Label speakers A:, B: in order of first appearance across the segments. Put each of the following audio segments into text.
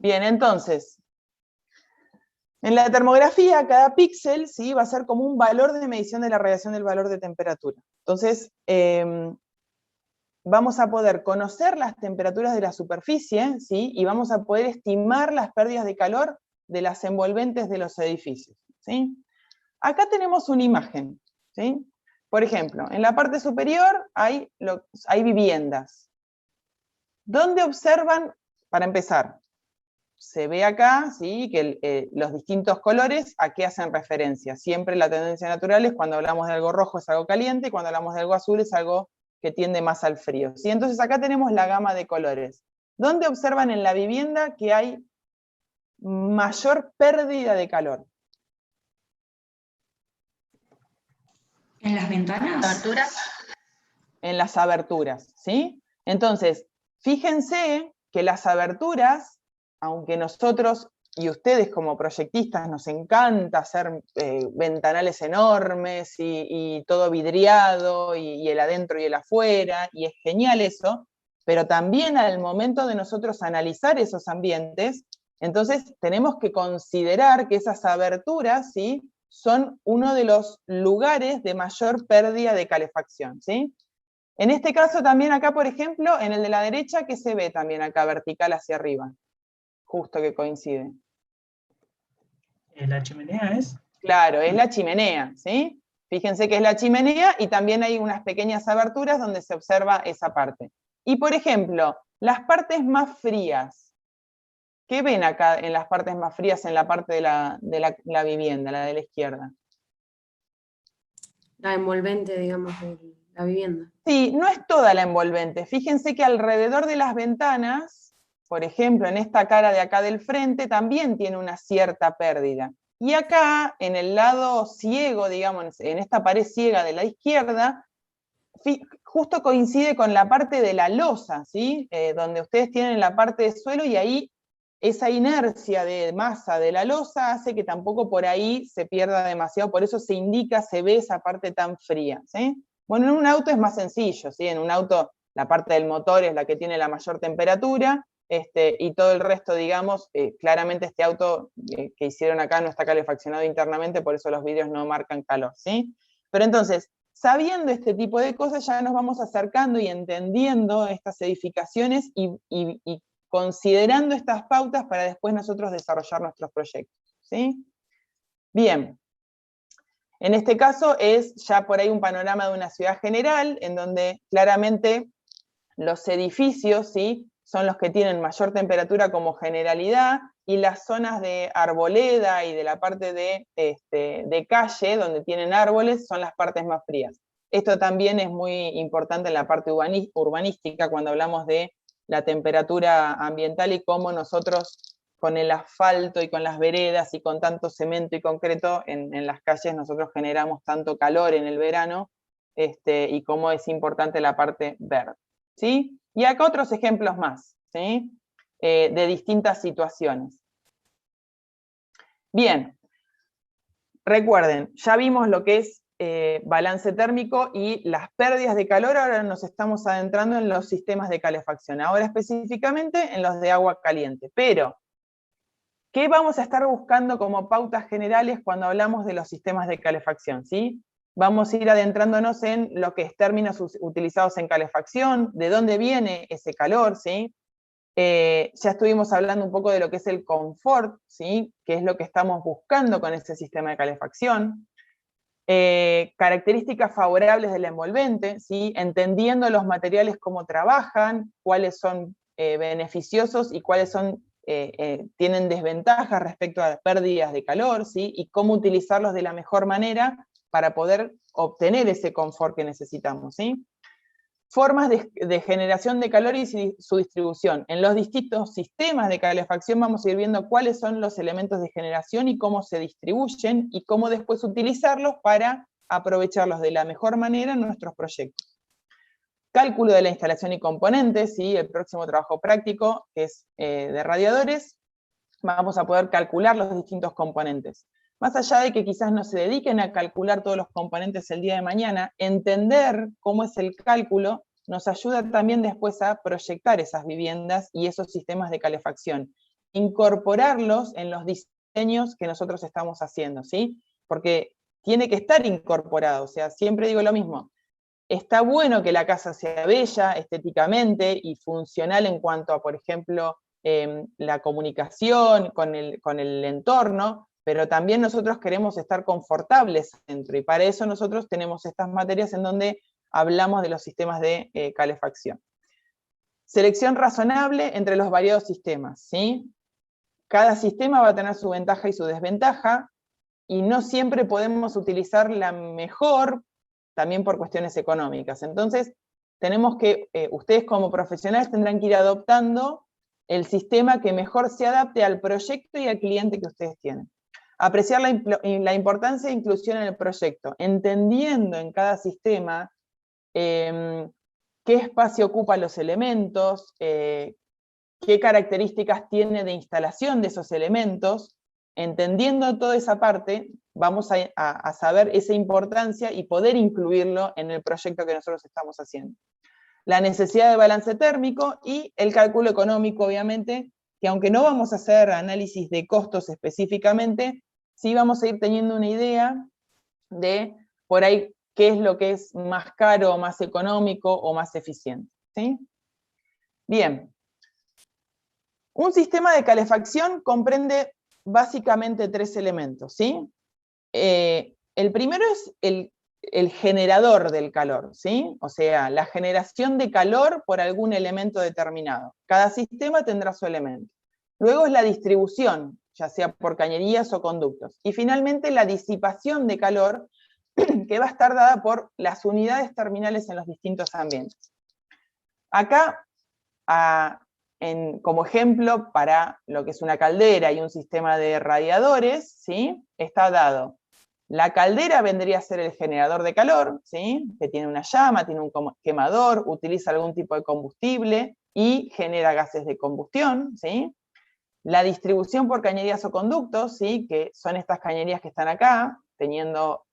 A: Bien, entonces, en la termografía, cada píxel, ¿sí?, va a ser como un valor de medición de la radiación del valor de temperatura. Entonces, vamos a poder conocer las temperaturas de la superficie, ¿sí?, y vamos a poder estimar las pérdidas de calor de las envolventes de los edificios, ¿sí? Acá tenemos una imagen, ¿sí? Por ejemplo, en la parte superior hay viviendas. ¿Dónde observan? Para empezar, se ve acá, ¿sí?, que los distintos colores a qué hacen referencia. Siempre la tendencia natural es cuando hablamos de algo rojo es algo caliente, y cuando hablamos de algo azul es algo que tiende más al frío, ¿sí? Entonces acá tenemos la gama de colores. ¿Dónde observan en la vivienda que hay mayor pérdida de calor?
B: ¿En las ventanas?
C: ¿Aberturas?
A: En las aberturas, ¿sí? Entonces, fíjense que las aberturas, aunque nosotros y ustedes como proyectistas nos encanta hacer ventanales enormes y todo vidriado, y el adentro y el afuera, y es genial eso, pero también al momento de nosotros analizar esos ambientes, entonces tenemos que considerar que esas aberturas, ¿sí?, son uno de los lugares de mayor pérdida de calefacción, ¿sí? En este caso también acá, por ejemplo, en el de la derecha, ¿qué se ve también acá vertical hacia arriba? Justo que coincide.
D: ¿La chimenea es?
A: Claro, es la chimenea, ¿sí? Fíjense que es la chimenea y también hay unas pequeñas aberturas donde se observa esa parte. Y por ejemplo, las partes más frías. ¿Qué ven acá en las partes más frías en la parte de la vivienda, la de la izquierda?
C: La envolvente, digamos, de la vivienda.
A: Sí, no es toda la envolvente. Fíjense que alrededor de las ventanas, por ejemplo, en esta cara de acá del frente, también tiene una cierta pérdida. Y acá, en el lado ciego, digamos, en esta pared ciega de la izquierda, justo coincide con la parte de la losa, ¿sí? Donde ustedes tienen la parte de suelo, y ahí esa inercia de masa de la losa hace que tampoco por ahí se pierda demasiado, por eso se indica, se ve esa parte tan fría, ¿sí? Bueno, en un auto es más sencillo, ¿sí? En un auto la parte del motor es la que tiene la mayor temperatura, y todo el resto, digamos, claramente este auto que hicieron acá no está calefaccionado internamente, por eso los vidrios no marcan calor, ¿sí? Pero entonces, sabiendo este tipo de cosas, ya nos vamos acercando y entendiendo estas edificaciones y considerando estas pautas para después nosotros desarrollar nuestros proyectos, ¿sí? Bien. En este caso es ya por ahí un panorama de una ciudad general, en donde claramente los edificios, ¿sí?, son los que tienen mayor temperatura como generalidad, y las zonas de arboleda y de la parte de calle, donde tienen árboles, son las partes más frías. Esto también es muy importante en la parte urbanística, cuando hablamos de la temperatura ambiental y cómo nosotros, con el asfalto y con las veredas y con tanto cemento y concreto en las calles, nosotros generamos tanto calor en el verano, y cómo es importante la parte verde, ¿sí? Y acá otros ejemplos más, ¿sí?, de distintas situaciones. Bien, recuerden, ya vimos lo que es balance térmico y las pérdidas de calor. Ahora nos estamos adentrando en los sistemas de calefacción, ahora específicamente en los de agua caliente. Pero, ¿qué vamos a estar buscando como pautas generales cuando hablamos de los sistemas de calefacción? ¿Sí? Vamos a ir adentrándonos en lo que es términos utilizados en calefacción, de dónde viene ese calor, ¿sí? Ya estuvimos hablando un poco de lo que es el confort, ¿sí?, que es lo que estamos buscando con este sistema de calefacción. Características favorables del envolvente, ¿sí?, entendiendo los materiales cómo trabajan, cuáles son beneficiosos y cuáles son, tienen desventajas respecto a pérdidas de calor, ¿sí?, y cómo utilizarlos de la mejor manera para poder obtener ese confort que necesitamos, ¿sí? Formas de generación de calor y su distribución. En los distintos sistemas de calefacción vamos a ir viendo cuáles son los elementos de generación y cómo se distribuyen, y cómo después utilizarlos para aprovecharlos de la mejor manera en nuestros proyectos. Cálculo de la instalación y componentes, ¿sí? El próximo trabajo práctico, que es de radiadores, vamos a poder calcular los distintos componentes. Más allá de que quizás no se dediquen a calcular todos los componentes el día de mañana, entender cómo es el cálculo nos ayuda también después a proyectar esas viviendas y esos sistemas de calefacción. incorporarlos en los diseños que nosotros estamos haciendo, ¿sí? Porque tiene que estar incorporado, o sea, siempre digo lo mismo, está bueno que la casa sea bella estéticamente y funcional en cuanto a, por ejemplo, la comunicación con el entorno, pero también nosotros queremos estar confortables dentro, y para eso nosotros tenemos estas materias en donde hablamos de los sistemas de calefacción. Selección razonable entre los variados sistemas, ¿sí? Cada sistema va a tener su ventaja y su desventaja, y no siempre podemos utilizar la mejor, también por cuestiones económicas. Entonces, tenemos que, ustedes como profesionales tendrán que ir adoptando el sistema que mejor se adapte al proyecto y al cliente que ustedes tienen. Apreciar la importancia de inclusión en el proyecto, entendiendo en cada sistema qué espacio ocupan los elementos, qué características tiene de instalación de esos elementos. Entendiendo toda esa parte, vamos a saber esa importancia y poder incluirlo en el proyecto que nosotros estamos haciendo. La necesidad de balance térmico y el cálculo económico, obviamente, que aunque no vamos a hacer análisis de costos específicamente, sí vamos a ir teniendo una idea de, por ahí, qué es lo que es más caro, más económico o más eficiente, ¿sí? Bien. Un sistema de calefacción comprende básicamente 3 elementos, ¿sí? El primero es el generador del calor, ¿sí? O sea, la generación de calor por algún elemento determinado. Cada sistema tendrá su elemento. Luego es la distribución, ya sea por cañerías o conductos. Y finalmente la disipación de calor, que va a estar dada por las unidades terminales en los distintos ambientes. Acá, como ejemplo, para lo que es una caldera y un sistema de radiadores, ¿sí? Está dado. La caldera vendría a ser el generador de calor, ¿sí? Que tiene una llama, tiene un quemador, utiliza algún tipo de combustible y genera gases de combustión, ¿sí? La distribución por cañerías o conductos, ¿sí? Que son estas cañerías que están acá, teniendo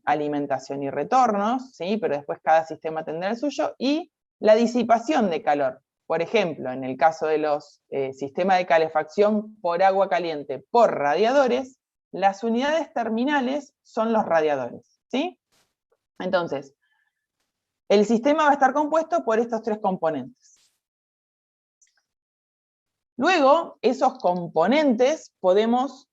A: alimentación y retornos, ¿sí? Pero después cada sistema tendrá el suyo, y la disipación de calor. Por ejemplo, en el caso de los sistemas de calefacción por agua caliente por radiadores, las unidades terminales son los radiadores, ¿sí? Entonces, el sistema va a estar compuesto por estos 3 componentes. Luego, esos componentes podemos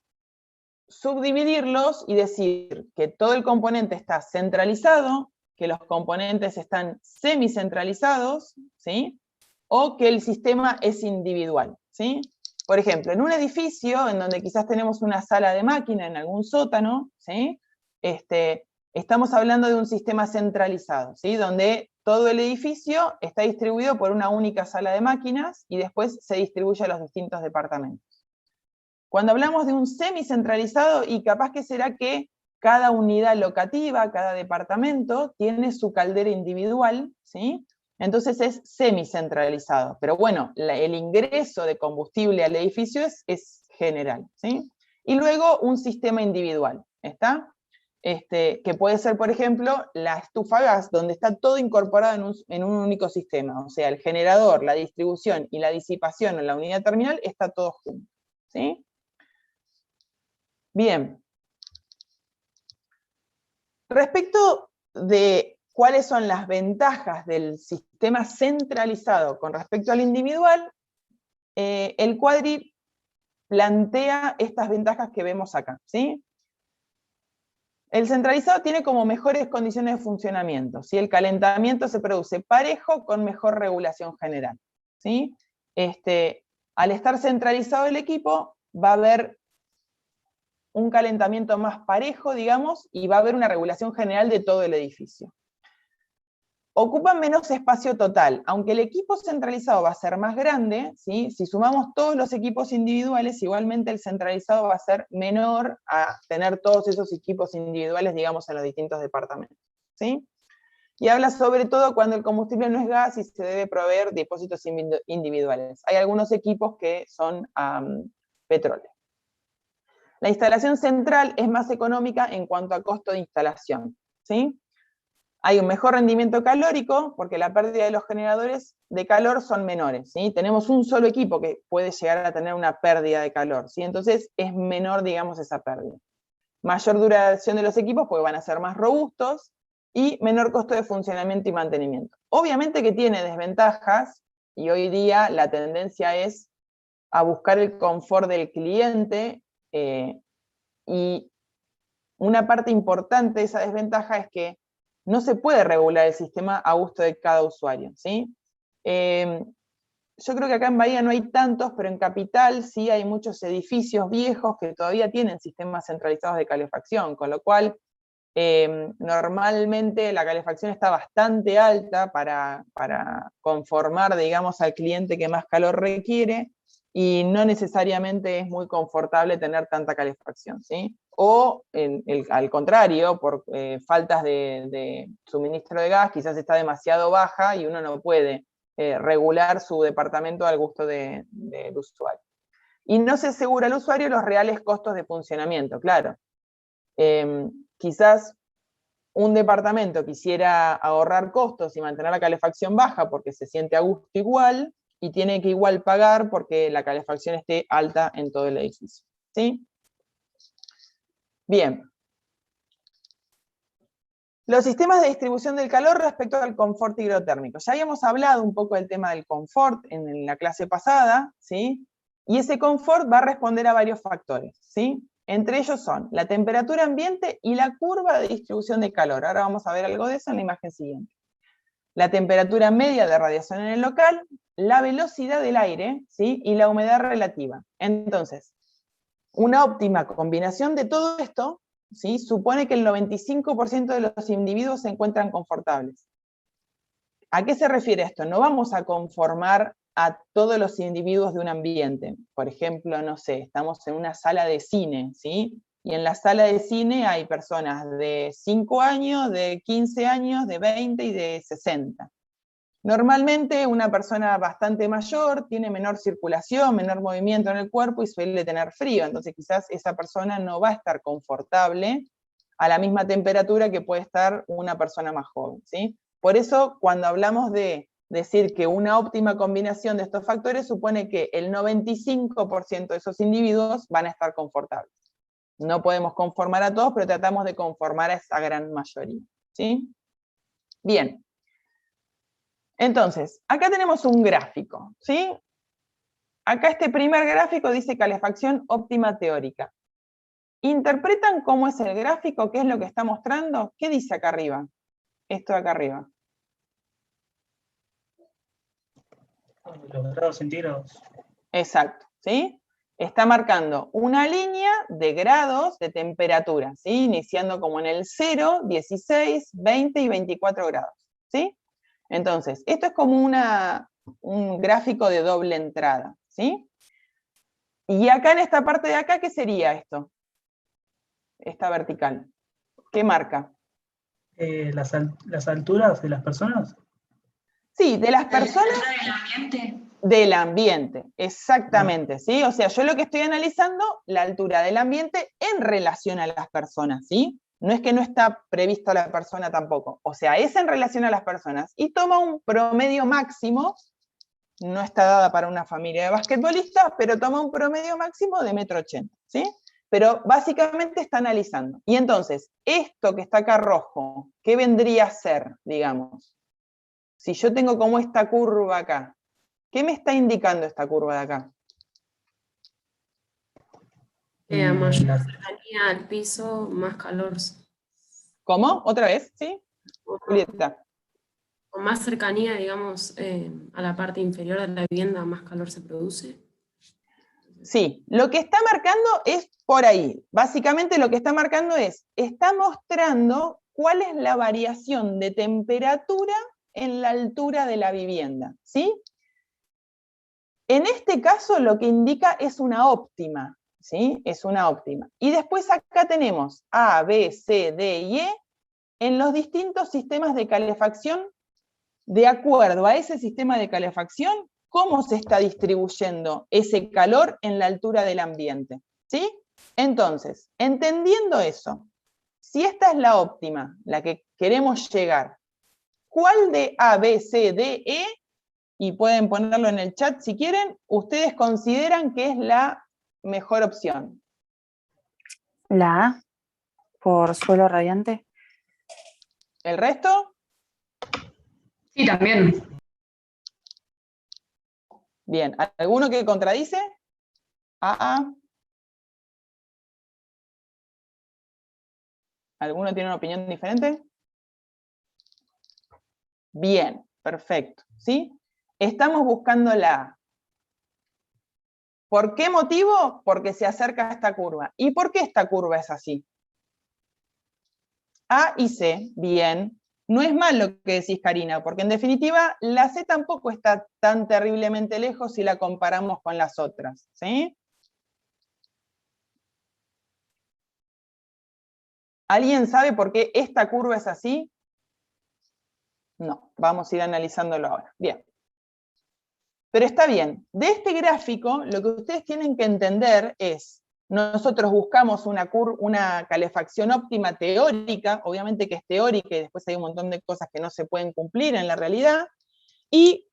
A: subdividirlos y decir que todo el componente está centralizado, que los componentes están semicentralizados, ¿sí? O que el sistema es individual, ¿sí? Por ejemplo, en un edificio en donde quizás tenemos una sala de máquina en algún sótano, ¿sí? Estamos hablando de un sistema centralizado, ¿sí? Donde todo el edificio está distribuido por una única sala de máquinas y después se distribuye a los distintos departamentos. Cuando hablamos de un semicentralizado, y capaz que será que cada unidad locativa, cada departamento, tiene su caldera individual, ¿sí? Entonces es semicentralizado. Pero bueno, el ingreso de combustible al edificio es general, ¿sí? Y luego un sistema individual, ¿está? Que puede ser, por ejemplo, la estufa a gas, donde está todo incorporado en un único sistema. O sea, el generador, la distribución y la disipación en la unidad terminal está todo junto, ¿sí? Bien. Respecto de cuáles son las ventajas del sistema centralizado con respecto al individual, el Quadri plantea estas ventajas que vemos acá, ¿sí? El centralizado tiene como mejores condiciones de funcionamiento, ¿sí? El calentamiento se produce parejo con mejor regulación general, ¿sí? Al estar centralizado el equipo, va a haber un calentamiento más parejo, digamos, y va a haber una regulación general de todo el edificio. Ocupan menos espacio total, aunque el equipo centralizado va a ser más grande, ¿sí? Si sumamos todos los equipos individuales, igualmente el centralizado va a ser menor a tener todos esos equipos individuales, digamos, en los distintos departamentos, ¿sí? Y habla sobre todo cuando el combustible no es gas y se debe proveer depósitos individuales. Hay algunos equipos que son petróleo. La instalación central es más económica en cuanto a costo de instalación, ¿sí? hay un mejor rendimiento calórico porque la pérdida de los generadores de calor son menores, ¿sí? Tenemos un solo equipo que puede llegar a tener una pérdida de calor, ¿sí? Entonces es menor, digamos, esa pérdida. Mayor duración de los equipos porque van a ser más robustos y menor costo de funcionamiento y mantenimiento. Obviamente que tiene desventajas y hoy día la tendencia es a buscar el confort del cliente y una parte importante de esa desventaja es que no se puede regular el sistema a gusto de cada usuario, ¿sí? Yo creo que acá en Bahía no hay tantos, pero en Capital sí hay muchos edificios viejos que todavía tienen sistemas centralizados de calefacción, con lo cual normalmente la calefacción está bastante alta para conformar, digamos, al cliente que más calor requiere, y no necesariamente es muy confortable tener tanta calefacción, ¿sí? O al contrario, por faltas de suministro de gas, quizás está demasiado baja y uno no puede regular su departamento al gusto del usuario. Y no se asegura al usuario los reales costos de funcionamiento, claro. Quizás un departamento quisiera ahorrar costos y mantener la calefacción baja porque se siente a gusto igual, y tiene que igual pagar porque la calefacción esté alta en todo el edificio, ¿sí? Bien. Los sistemas de distribución del calor respecto al confort hidrotérmico. Ya habíamos hablado un poco del tema del confort en la clase pasada, ¿sí? Y ese confort va a responder a varios factores, ¿sí? Entre ellos son la temperatura ambiente y la curva de distribución de calor. Ahora vamos a ver algo de eso en la imagen siguiente. La temperatura media de radiación en el local, la velocidad del aire, ¿sí? Y la humedad relativa. Entonces, una óptima combinación de todo esto, ¿sí? Supone que el 95% de los individuos se encuentran confortables. ¿A qué se refiere esto? No vamos a conformar a todos los individuos de un ambiente. Por ejemplo, no sé, estamos en una sala de cine, ¿sí? Y en la sala de cine hay personas de 5 años, de 15 años, de 20 y de 60. Normalmente una persona bastante mayor tiene menor circulación, menor movimiento en el cuerpo y suele tener frío, entonces quizás esa persona no va a estar confortable a la misma temperatura que puede estar una persona más joven, ¿sí? Por eso, cuando hablamos de decir que una óptima combinación de estos factores supone que el 95% de esos individuos van a estar confortables. No podemos conformar a todos, pero tratamos de conformar a esa gran mayoría, ¿sí? Bien. Entonces, acá tenemos un gráfico, ¿sí? Acá este primer gráfico dice calefacción óptima teórica. ¿Interpretan cómo es el gráfico? ¿Qué es lo que está mostrando? ¿Qué dice acá arriba? Esto de acá arriba.
D: Los grados centígrados.
A: Exacto, ¿sí? Está marcando una línea de grados de temperatura, ¿sí? Iniciando como en el 0, 16, 20 y 24 grados, ¿sí? Entonces, esto es como un gráfico de doble entrada, ¿sí? Y acá en esta parte de acá, ¿qué sería esto? Esta vertical. ¿Qué marca?
D: Las alturas de las personas.
A: Sí, de las personas.
B: ¿Del ambiente?
A: Del ambiente, exactamente, ¿sí? O sea, yo lo que estoy analizando, la altura del ambiente en relación a las personas, ¿sí? No es que no está previsto la persona tampoco, o sea, es en relación a las personas, y toma un promedio máximo, no está dada para una familia de basquetbolistas, pero toma un promedio máximo de 1,80 m, ¿sí? Pero básicamente está analizando. Y entonces, esto que está acá rojo, ¿qué vendría a ser, digamos? Si yo tengo como esta curva acá, ¿qué me está indicando esta curva de acá?
C: A mayor cercanía al piso, más calor.
A: ¿Cómo? ¿Otra vez? ¿Sí? Julieta.
C: Con más cercanía, digamos, a la parte inferior de la vivienda, más calor se produce.
A: Sí, lo que está marcando es por ahí. Básicamente lo que está marcando está mostrando cuál es la variación de temperatura en la altura de la vivienda, ¿sí? En este caso lo que indica es una óptima, ¿sí? Es una óptima. Y después acá tenemos A, B, C, D y E en los distintos sistemas de calefacción. De acuerdo a ese sistema de calefacción, cómo se está distribuyendo ese calor en la altura del ambiente, ¿sí? Entonces, entendiendo eso, si esta es la óptima, la que queremos llegar, ¿cuál de A, B, C, D, E, y pueden ponerlo en el chat si quieren, ustedes consideran que es la mejor opción?
E: La A, por suelo radiante.
A: ¿El resto?
B: Sí, también.
A: Bien, ¿alguno que contradice? ¿Alguno tiene una opinión diferente? Bien, perfecto, ¿sí? Estamos buscando la A. ¿Por qué motivo? Porque se acerca a esta curva. ¿Y por qué esta curva es así? A y C, bien. No es mal lo que decís, Karina, porque en definitiva la C tampoco está tan terriblemente lejos si la comparamos con las otras, ¿sí? ¿Alguien sabe por qué esta curva es así? No, vamos a ir analizándolo ahora. Bien. Pero está bien. De este gráfico, lo que ustedes tienen que entender es, nosotros buscamos una calefacción óptima teórica, obviamente que es teórica y después hay un montón de cosas que no se pueden cumplir en la realidad, y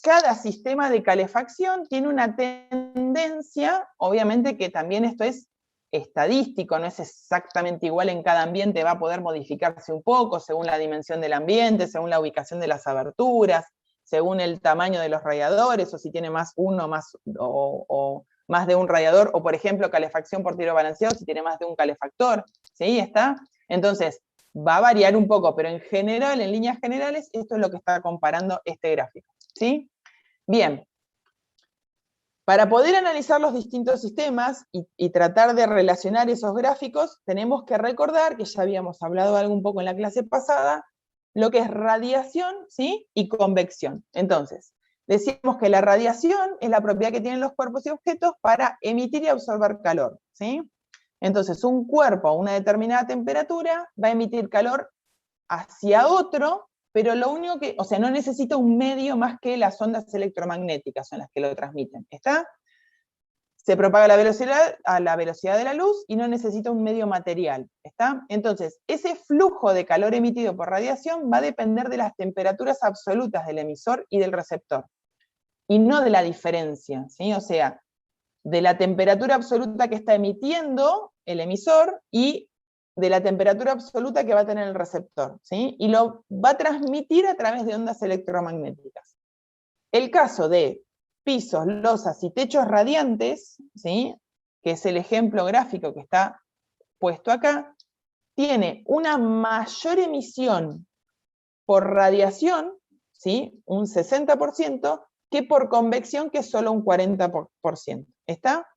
A: cada sistema de calefacción tiene una tendencia, obviamente que también esto es estadístico, no es exactamente igual en cada ambiente, va a poder modificarse un poco según la dimensión del ambiente, según la ubicación de las aberturas, según el tamaño de los radiadores, o si tiene más uno o más de un radiador, o por ejemplo calefacción por tiro balanceado, si tiene más de un calefactor, ¿sí? ¿Está? Entonces, va a variar un poco, pero en general, en líneas generales, esto es lo que está comparando este gráfico, ¿sí? Bien. Para poder analizar los distintos sistemas y tratar de relacionar esos gráficos, tenemos que recordar, que ya habíamos hablado algo un poco en la clase pasada, lo que es radiación, ¿sí? Y convección. Entonces, decíamos que la radiación es la propiedad que tienen los cuerpos y objetos para emitir y absorber calor, ¿sí? Entonces, un cuerpo a una determinada temperatura va a emitir calor hacia otro, pero lo único que, o sea, no necesita un medio más que las ondas electromagnéticas, son las que lo transmiten, ¿está? Se propaga a la velocidad de la luz y no necesita un medio material, ¿está? Entonces, ese flujo de calor emitido por radiación va a depender de las temperaturas absolutas del emisor y del receptor, y no de la diferencia, ¿sí? O sea, de la temperatura absoluta que está emitiendo el emisor y de la temperatura absoluta que va a tener el receptor, ¿sí? Y lo va a transmitir a través de ondas electromagnéticas. El caso de pisos, losas y techos radiantes, ¿sí? Que es el ejemplo gráfico que está puesto acá, tiene una mayor emisión por radiación, ¿sí? Un 60%, que por convección, que es solo un 40%. ¿Está?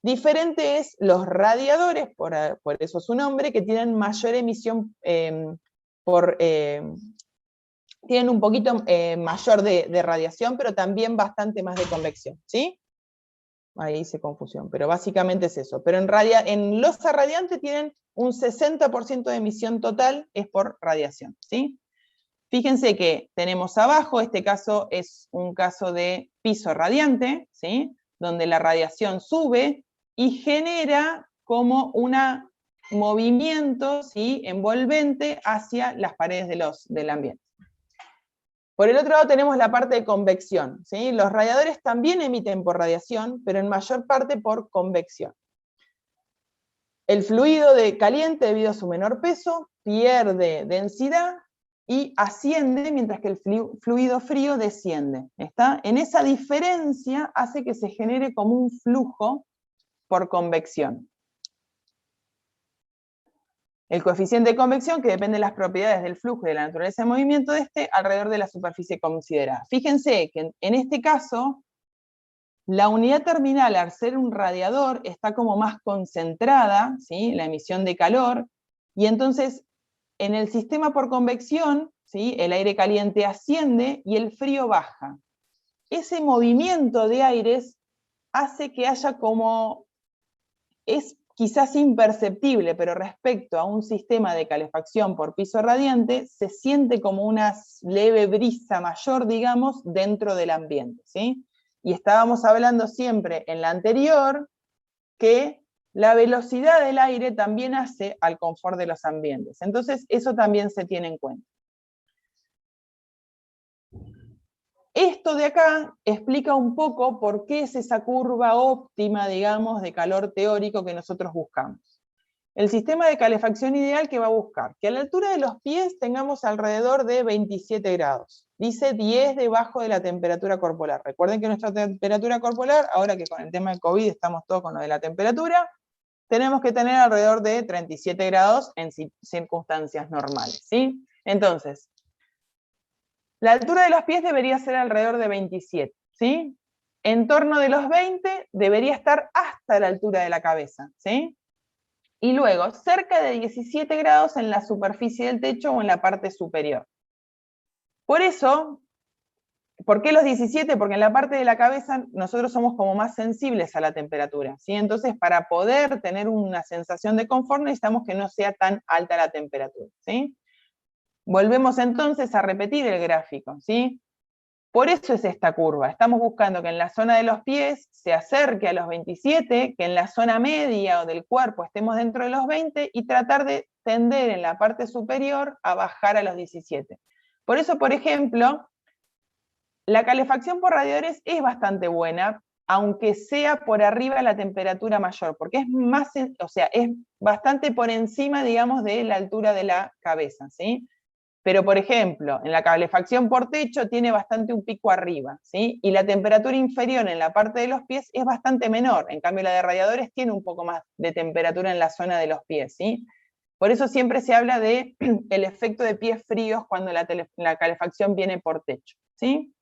A: Diferente es los radiadores, por eso su nombre, que tienen mayor emisión tienen un poquito mayor de radiación, pero también bastante más de convección, ¿sí? Ahí hice confusión, pero básicamente es eso. Pero en losa radiante tienen un 60% de emisión total, es por radiación, ¿sí? Fíjense que tenemos abajo, este caso es un caso de piso radiante, ¿sí? Donde la radiación sube y genera como un movimiento, ¿sí? Envolvente hacia las paredes del ambiente. Por el otro lado tenemos la parte de convección, ¿sí? Los radiadores también emiten por radiación, pero en mayor parte por convección. El fluido caliente, debido a su menor peso, pierde densidad y asciende, mientras que el fluido frío desciende. ¿Está? En esa diferencia hace que se genere como un flujo por convección. El coeficiente de convección, que depende de las propiedades del flujo y de la naturaleza de movimiento de este, alrededor de la superficie considerada. Fíjense que en este caso, la unidad terminal, al ser un radiador, está como más concentrada, ¿sí? La emisión de calor, y entonces en el sistema por convección, ¿sí? El aire caliente asciende y el frío baja. Ese movimiento de aires hace que haya como, es quizás imperceptible, pero respecto a un sistema de calefacción por piso radiante, se siente como una leve brisa mayor, digamos, dentro del ambiente, ¿sí? Y estábamos hablando siempre en la anterior que la velocidad del aire también hace al confort de los ambientes. Entonces, eso también se tiene en cuenta. Esto de acá explica un poco por qué es esa curva óptima, digamos, de calor teórico que nosotros buscamos. El sistema de calefacción ideal que va a buscar que a la altura de los pies tengamos alrededor de 27 grados. Dice 10 debajo de la temperatura corporal. Recuerden que nuestra temperatura corporal, ahora que con el tema del COVID estamos todos con lo de la temperatura, tenemos que tener alrededor de 37 grados en circunstancias normales, ¿sí? Entonces, la altura de los pies debería ser alrededor de 27, ¿sí? En torno de los 20 debería estar hasta la altura de la cabeza, ¿sí? Y luego, cerca de 17 grados en la superficie del techo o en la parte superior. Por eso, ¿por qué los 17? Porque en la parte de la cabeza nosotros somos como más sensibles a la temperatura, ¿sí? Entonces, para poder tener una sensación de confort necesitamos que no sea tan alta la temperatura, ¿sí? Volvemos entonces a repetir el gráfico, ¿sí? Por eso es esta curva. Estamos buscando que en la zona de los pies se acerque a los 27, que en la zona media o del cuerpo estemos dentro de los 20 y tratar de tender en la parte superior a bajar a los 17. Por eso, por ejemplo, la calefacción por radiadores es bastante buena, aunque sea por arriba de la temperatura mayor, porque es más, o sea, es bastante por encima, digamos, de la altura de la cabeza, ¿sí? Pero, por ejemplo, en la calefacción por techo tiene bastante un pico arriba, ¿sí? Y la temperatura inferior en la parte de los pies es bastante menor. En cambio, la de radiadores tiene un poco más de temperatura en la zona de los pies, ¿sí? Por eso siempre se habla de el efecto de pies fríos cuando la calefacción viene por techo, ¿sí?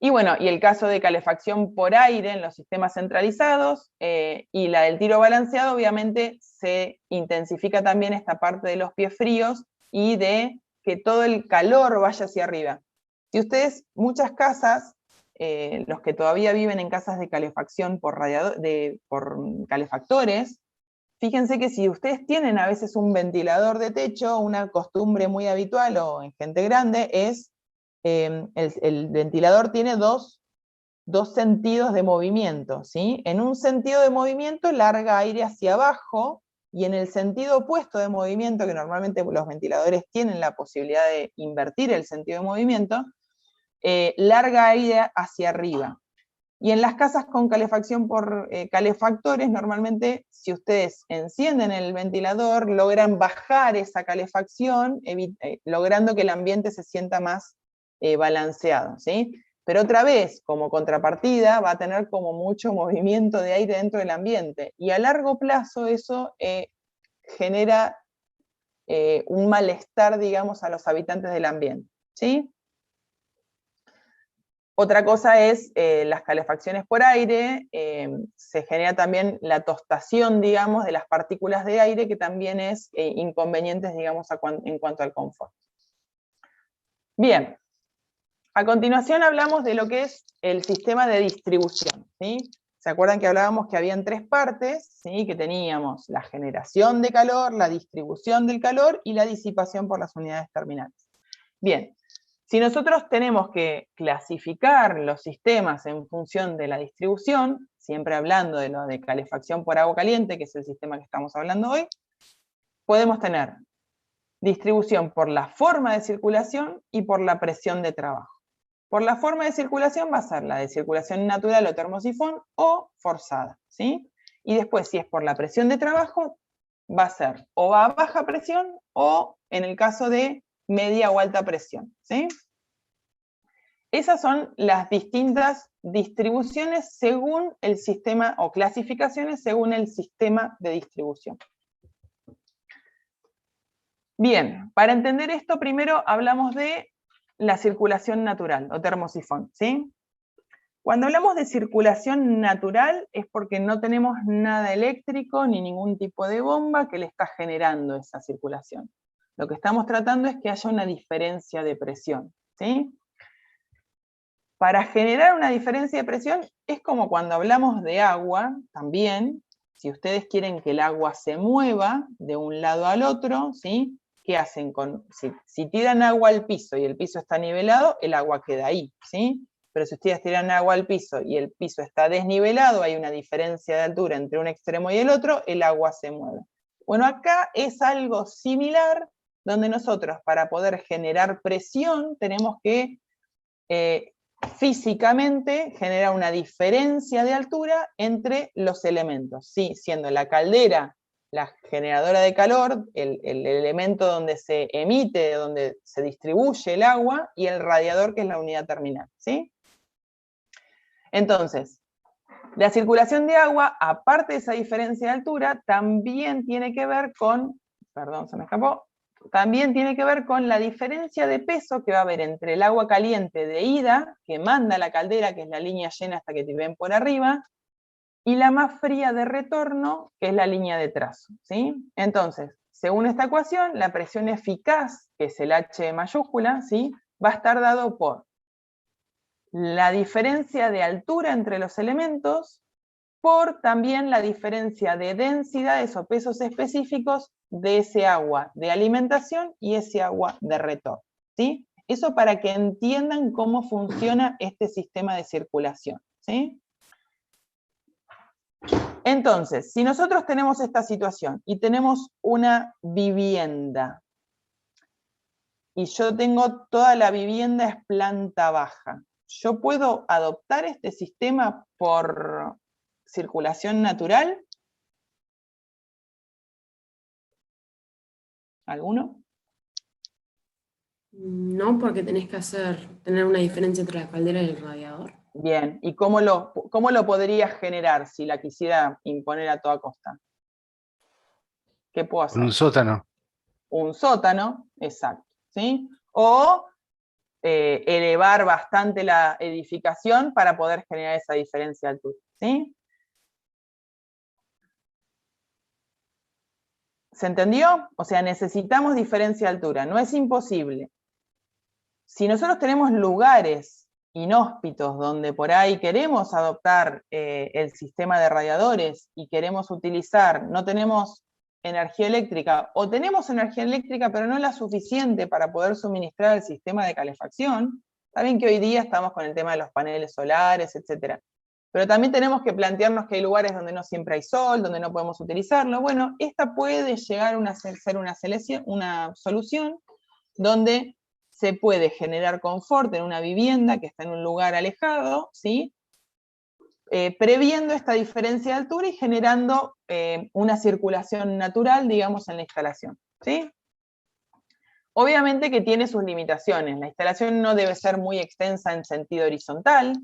A: Y bueno, y el caso de calefacción por aire en los sistemas centralizados y la del tiro balanceado, obviamente se intensifica también esta parte de los pies fríos y de que todo el calor vaya hacia arriba. Si ustedes, muchas casas, los que todavía viven en casas de calefacción por calefactores, fíjense que si ustedes tienen a veces un ventilador de techo, una costumbre muy habitual o en gente grande es, el ventilador tiene dos sentidos de movimiento, ¿sí? En un sentido de movimiento larga aire hacia abajo, y en el sentido opuesto de movimiento, que normalmente los ventiladores tienen la posibilidad de invertir el sentido de movimiento, larga aire hacia arriba. Y en las casas con calefacción por calefactores, normalmente si ustedes encienden el ventilador, logran bajar esa calefacción, logrando que el ambiente se sienta más balanceado, ¿sí? Pero otra vez, como contrapartida, va a tener como mucho movimiento de aire dentro del ambiente, y a largo plazo eso genera un malestar, digamos, a los habitantes del ambiente, ¿sí? Otra cosa es las calefacciones por aire, se genera también la tostación, digamos, de las partículas de aire, que también es inconveniente, digamos, en cuanto al confort. Bien, a continuación hablamos de lo que es el sistema de distribución, ¿sí? ¿Se acuerdan que hablábamos que habían tres partes? ¿Sí? Que teníamos la generación de calor, la distribución del calor y la disipación por las unidades terminales. Bien. Si nosotros tenemos que clasificar los sistemas en función de la distribución, siempre hablando de lo de calefacción por agua caliente, que es el sistema que estamos hablando hoy, podemos tener distribución por la forma de circulación y por la presión de trabajo. Por la forma de circulación va a ser la de circulación natural o termosifón o forzada, ¿sí? Y después, si es por la presión de trabajo, va a ser o a baja presión o, en el caso de media o alta presión, ¿sí? Esas son las distintas distribuciones según el sistema, o clasificaciones según el sistema de distribución. Bien, para entender esto, primero hablamos de la circulación natural, o termosifón, ¿sí? Cuando hablamos de circulación natural es porque no tenemos nada eléctrico ni ningún tipo de bomba que le está generando esa circulación. Lo que estamos tratando es que haya una diferencia de presión, ¿sí? Para generar una diferencia de presión es como cuando hablamos de agua, también, si ustedes quieren que el agua se mueva de un lado al otro, ¿sí? ¿Qué hacen? Si tiran agua al piso y el piso está nivelado, el agua queda ahí, ¿sí? pero si ustedes tiran agua al piso y el piso está desnivelado, hay una diferencia de altura entre un extremo y el otro, el agua se mueve. Bueno, acá es algo similar, donde nosotros para poder generar presión tenemos que físicamente generar una diferencia de altura entre los elementos, ¿sí? Siendo la caldera la generadora de calor, el elemento donde se emite, donde se distribuye el agua, y el radiador, que es la unidad terminal, ¿sí? Entonces, la circulación de agua, aparte de esa diferencia de altura, también tiene que ver con, perdón, se me escapó, también tiene que ver con la diferencia de peso que va a haber entre el agua caliente de ida, que manda la caldera, que es la línea llena hasta que te ven por arriba, y la más fría de retorno, que es la línea de trazo, ¿sí? Entonces, según esta ecuación, la presión eficaz, que es el H mayúscula, ¿sí? Va a estar dado por la diferencia de altura entre los elementos, por también la diferencia de densidades o pesos específicos de ese agua de alimentación y ese agua de retorno, ¿sí? Eso para que entiendan cómo funciona este sistema de circulación, ¿sí? Entonces, si nosotros tenemos esta situación y tenemos una vivienda, y yo tengo toda la vivienda es planta baja, ¿yo puedo adoptar este sistema por circulación natural? ¿Alguno?
C: No, porque tenés que tener una diferencia entre la caldera y el radiador.
A: Bien, ¿y cómo lo podría generar si la quisiera imponer a toda costa? ¿Qué puedo hacer?
F: Un sótano.
A: Un sótano, exacto, ¿sí? O elevar bastante la edificación para poder generar esa diferencia de altura, ¿sí? ¿Se entendió? O sea, necesitamos diferencia de altura, no es imposible. Si nosotros tenemos lugares inhóspitos donde por ahí queremos adoptar el sistema de radiadores y queremos utilizar, no tenemos energía eléctrica, o tenemos energía eléctrica pero no la suficiente para poder suministrar el sistema de calefacción, saben que hoy día estamos con el tema de los paneles solares, etc. Pero también tenemos que plantearnos que hay lugares donde no siempre hay sol, donde no podemos utilizarlo. Bueno, esta puede llegar a ser una solución donde se puede generar confort en una vivienda que está en un lugar alejado, ¿sí? Previendo esta diferencia de altura y generando una circulación natural, digamos, en la instalación, ¿sí? Obviamente que tiene sus limitaciones. La instalación no debe ser muy extensa en sentido horizontal,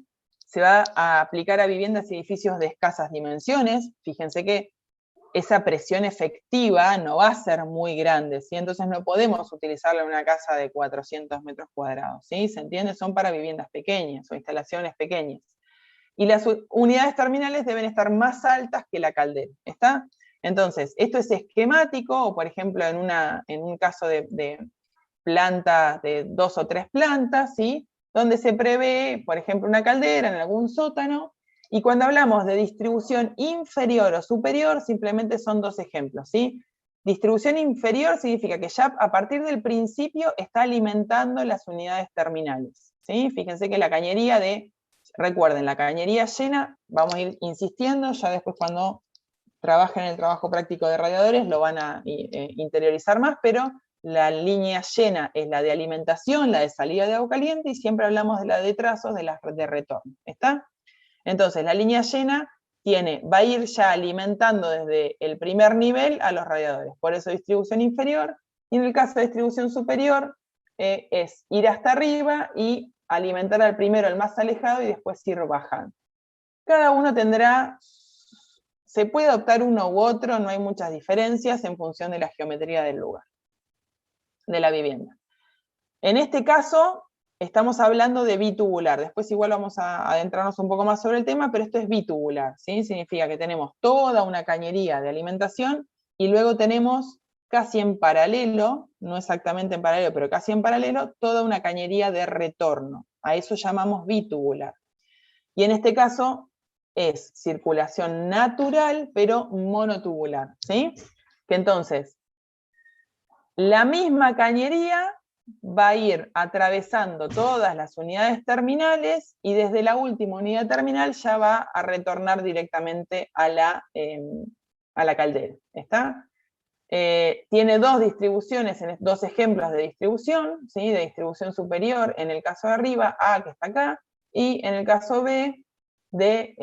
A: se va a aplicar a viviendas y edificios de escasas dimensiones. Fíjense que esa presión efectiva no va a ser muy grande, ¿sí? Entonces no podemos utilizarla en una casa de 400 metros cuadrados, ¿sí? ¿Se entiende? Son para viviendas pequeñas o instalaciones pequeñas. Y las unidades terminales deben estar más altas que la caldera, ¿está? Entonces, esto es esquemático, o por ejemplo en un caso de planta de 2 o 3 plantas, ¿sí? Donde se prevé, por ejemplo, una caldera en algún sótano, y cuando hablamos de distribución inferior o superior, simplemente son 2 ejemplos, ¿sí? Distribución inferior significa que ya a partir del principio está alimentando las unidades terminales, ¿sí? Fíjense que la cañería recuerden, la cañería llena, vamos a ir insistiendo, ya después cuando trabajen en el trabajo práctico de radiadores lo van a interiorizar más, pero la línea llena es la de alimentación, la de salida de agua caliente, y siempre hablamos de la de trazos, de las de retorno, ¿está? Entonces, la línea llena va a ir ya alimentando desde el primer nivel a los radiadores, por eso distribución inferior, y en el caso de distribución superior, es ir hasta arriba y alimentar al primero, el más alejado, y después ir bajando. Cada uno se puede adoptar uno u otro, no hay muchas diferencias en función de la geometría del lugar, de la vivienda. En este caso, estamos hablando de bitubular. Después igual vamos a adentrarnos un poco más sobre el tema, pero esto es bitubular, ¿sí? Significa que tenemos toda una cañería de alimentación y luego tenemos casi en paralelo, no exactamente en paralelo, pero casi en paralelo, toda una cañería de retorno. A eso llamamos bitubular. Y en este caso es circulación natural, pero monotubular, ¿sí? Que entonces, la misma cañería va a ir atravesando todas las unidades terminales y desde la última unidad terminal ya va a retornar directamente a la caldera. ¿Está? Tiene dos distribuciones, dos ejemplos de distribución, ¿sí? De distribución superior en el caso de arriba, A que está acá, y en el caso B de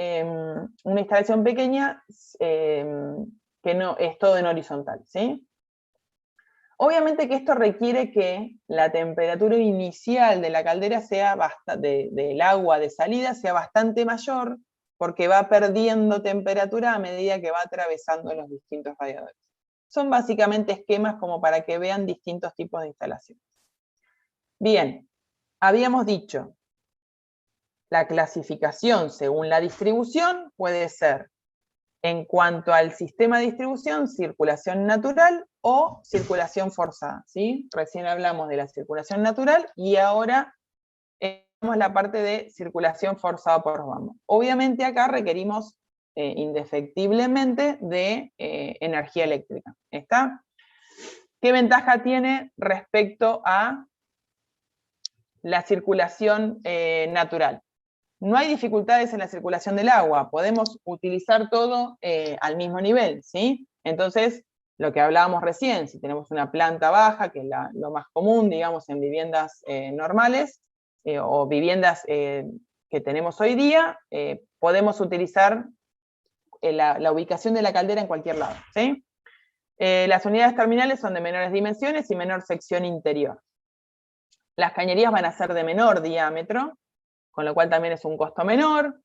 A: una instalación pequeña que no es todo en horizontal, ¿sí? Obviamente que esto requiere que la temperatura inicial de la caldera sea del agua de salida sea bastante mayor, porque va perdiendo temperatura a medida que va atravesando los distintos radiadores. Son básicamente esquemas como para que vean distintos tipos de instalaciones. Bien, habíamos dicho, la clasificación según la distribución puede ser, en cuanto al sistema de distribución, circulación natural o circulación forzada, ¿sí? Recién hablamos de la circulación natural y ahora tenemos la parte de circulación forzada por Raman. Obviamente acá requerimos indefectiblemente de energía eléctrica. ¿Está? ¿Qué ventaja tiene respecto a la circulación natural? No hay dificultades en la circulación del agua, podemos utilizar todo al mismo nivel, ¿sí? Entonces, lo que hablábamos recién, si tenemos una planta baja, que es lo más común, digamos, en viviendas normales, o viviendas que tenemos hoy día, podemos utilizar la ubicación de la caldera en cualquier lado, ¿sí? Las unidades terminales son de menores dimensiones y menor sección interior. Las cañerías van a ser de menor diámetro, con lo cual también es un costo menor.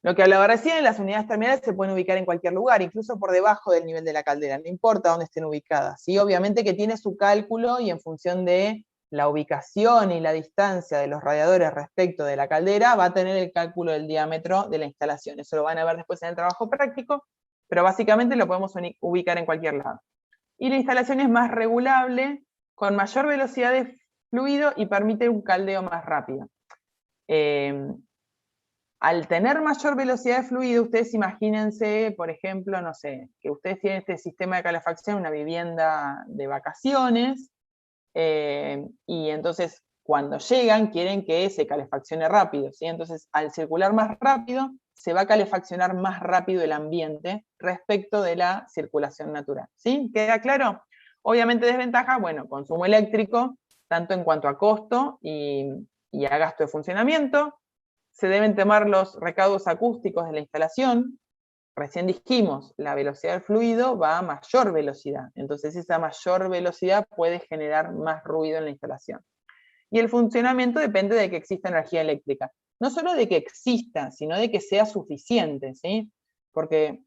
A: Lo que hablaba recién, las unidades terminales se pueden ubicar en cualquier lugar, incluso por debajo del nivel de la caldera, no importa dónde estén ubicadas, ¿sí? Obviamente que tiene su cálculo y en función de la ubicación y la distancia de los radiadores respecto de la caldera, va a tener el cálculo del diámetro de la instalación. Eso lo van a ver después en el trabajo práctico, pero básicamente lo podemos ubicar en cualquier lado. Y la instalación es más regulable, con mayor velocidad de fluido y permite un caldeo más rápido. Al tener mayor velocidad de fluido, ustedes imagínense, por ejemplo, no sé, que ustedes tienen este sistema de calefacción en una vivienda de vacaciones, y entonces cuando llegan quieren que se calefaccione rápido, ¿sí? Entonces al circular más rápido, se va a calefaccionar más rápido el ambiente respecto de la circulación natural, ¿sí? ¿Queda claro? Obviamente desventaja, bueno, consumo eléctrico, tanto en cuanto a costo y a gasto de funcionamiento. Se deben tomar los recaudos acústicos de la instalación. Recién dijimos, la velocidad del fluido va a mayor velocidad, entonces esa mayor velocidad puede generar más ruido en la instalación. Y el funcionamiento depende de que exista energía eléctrica. No solo de que exista, sino de que sea suficiente, ¿sí? Porque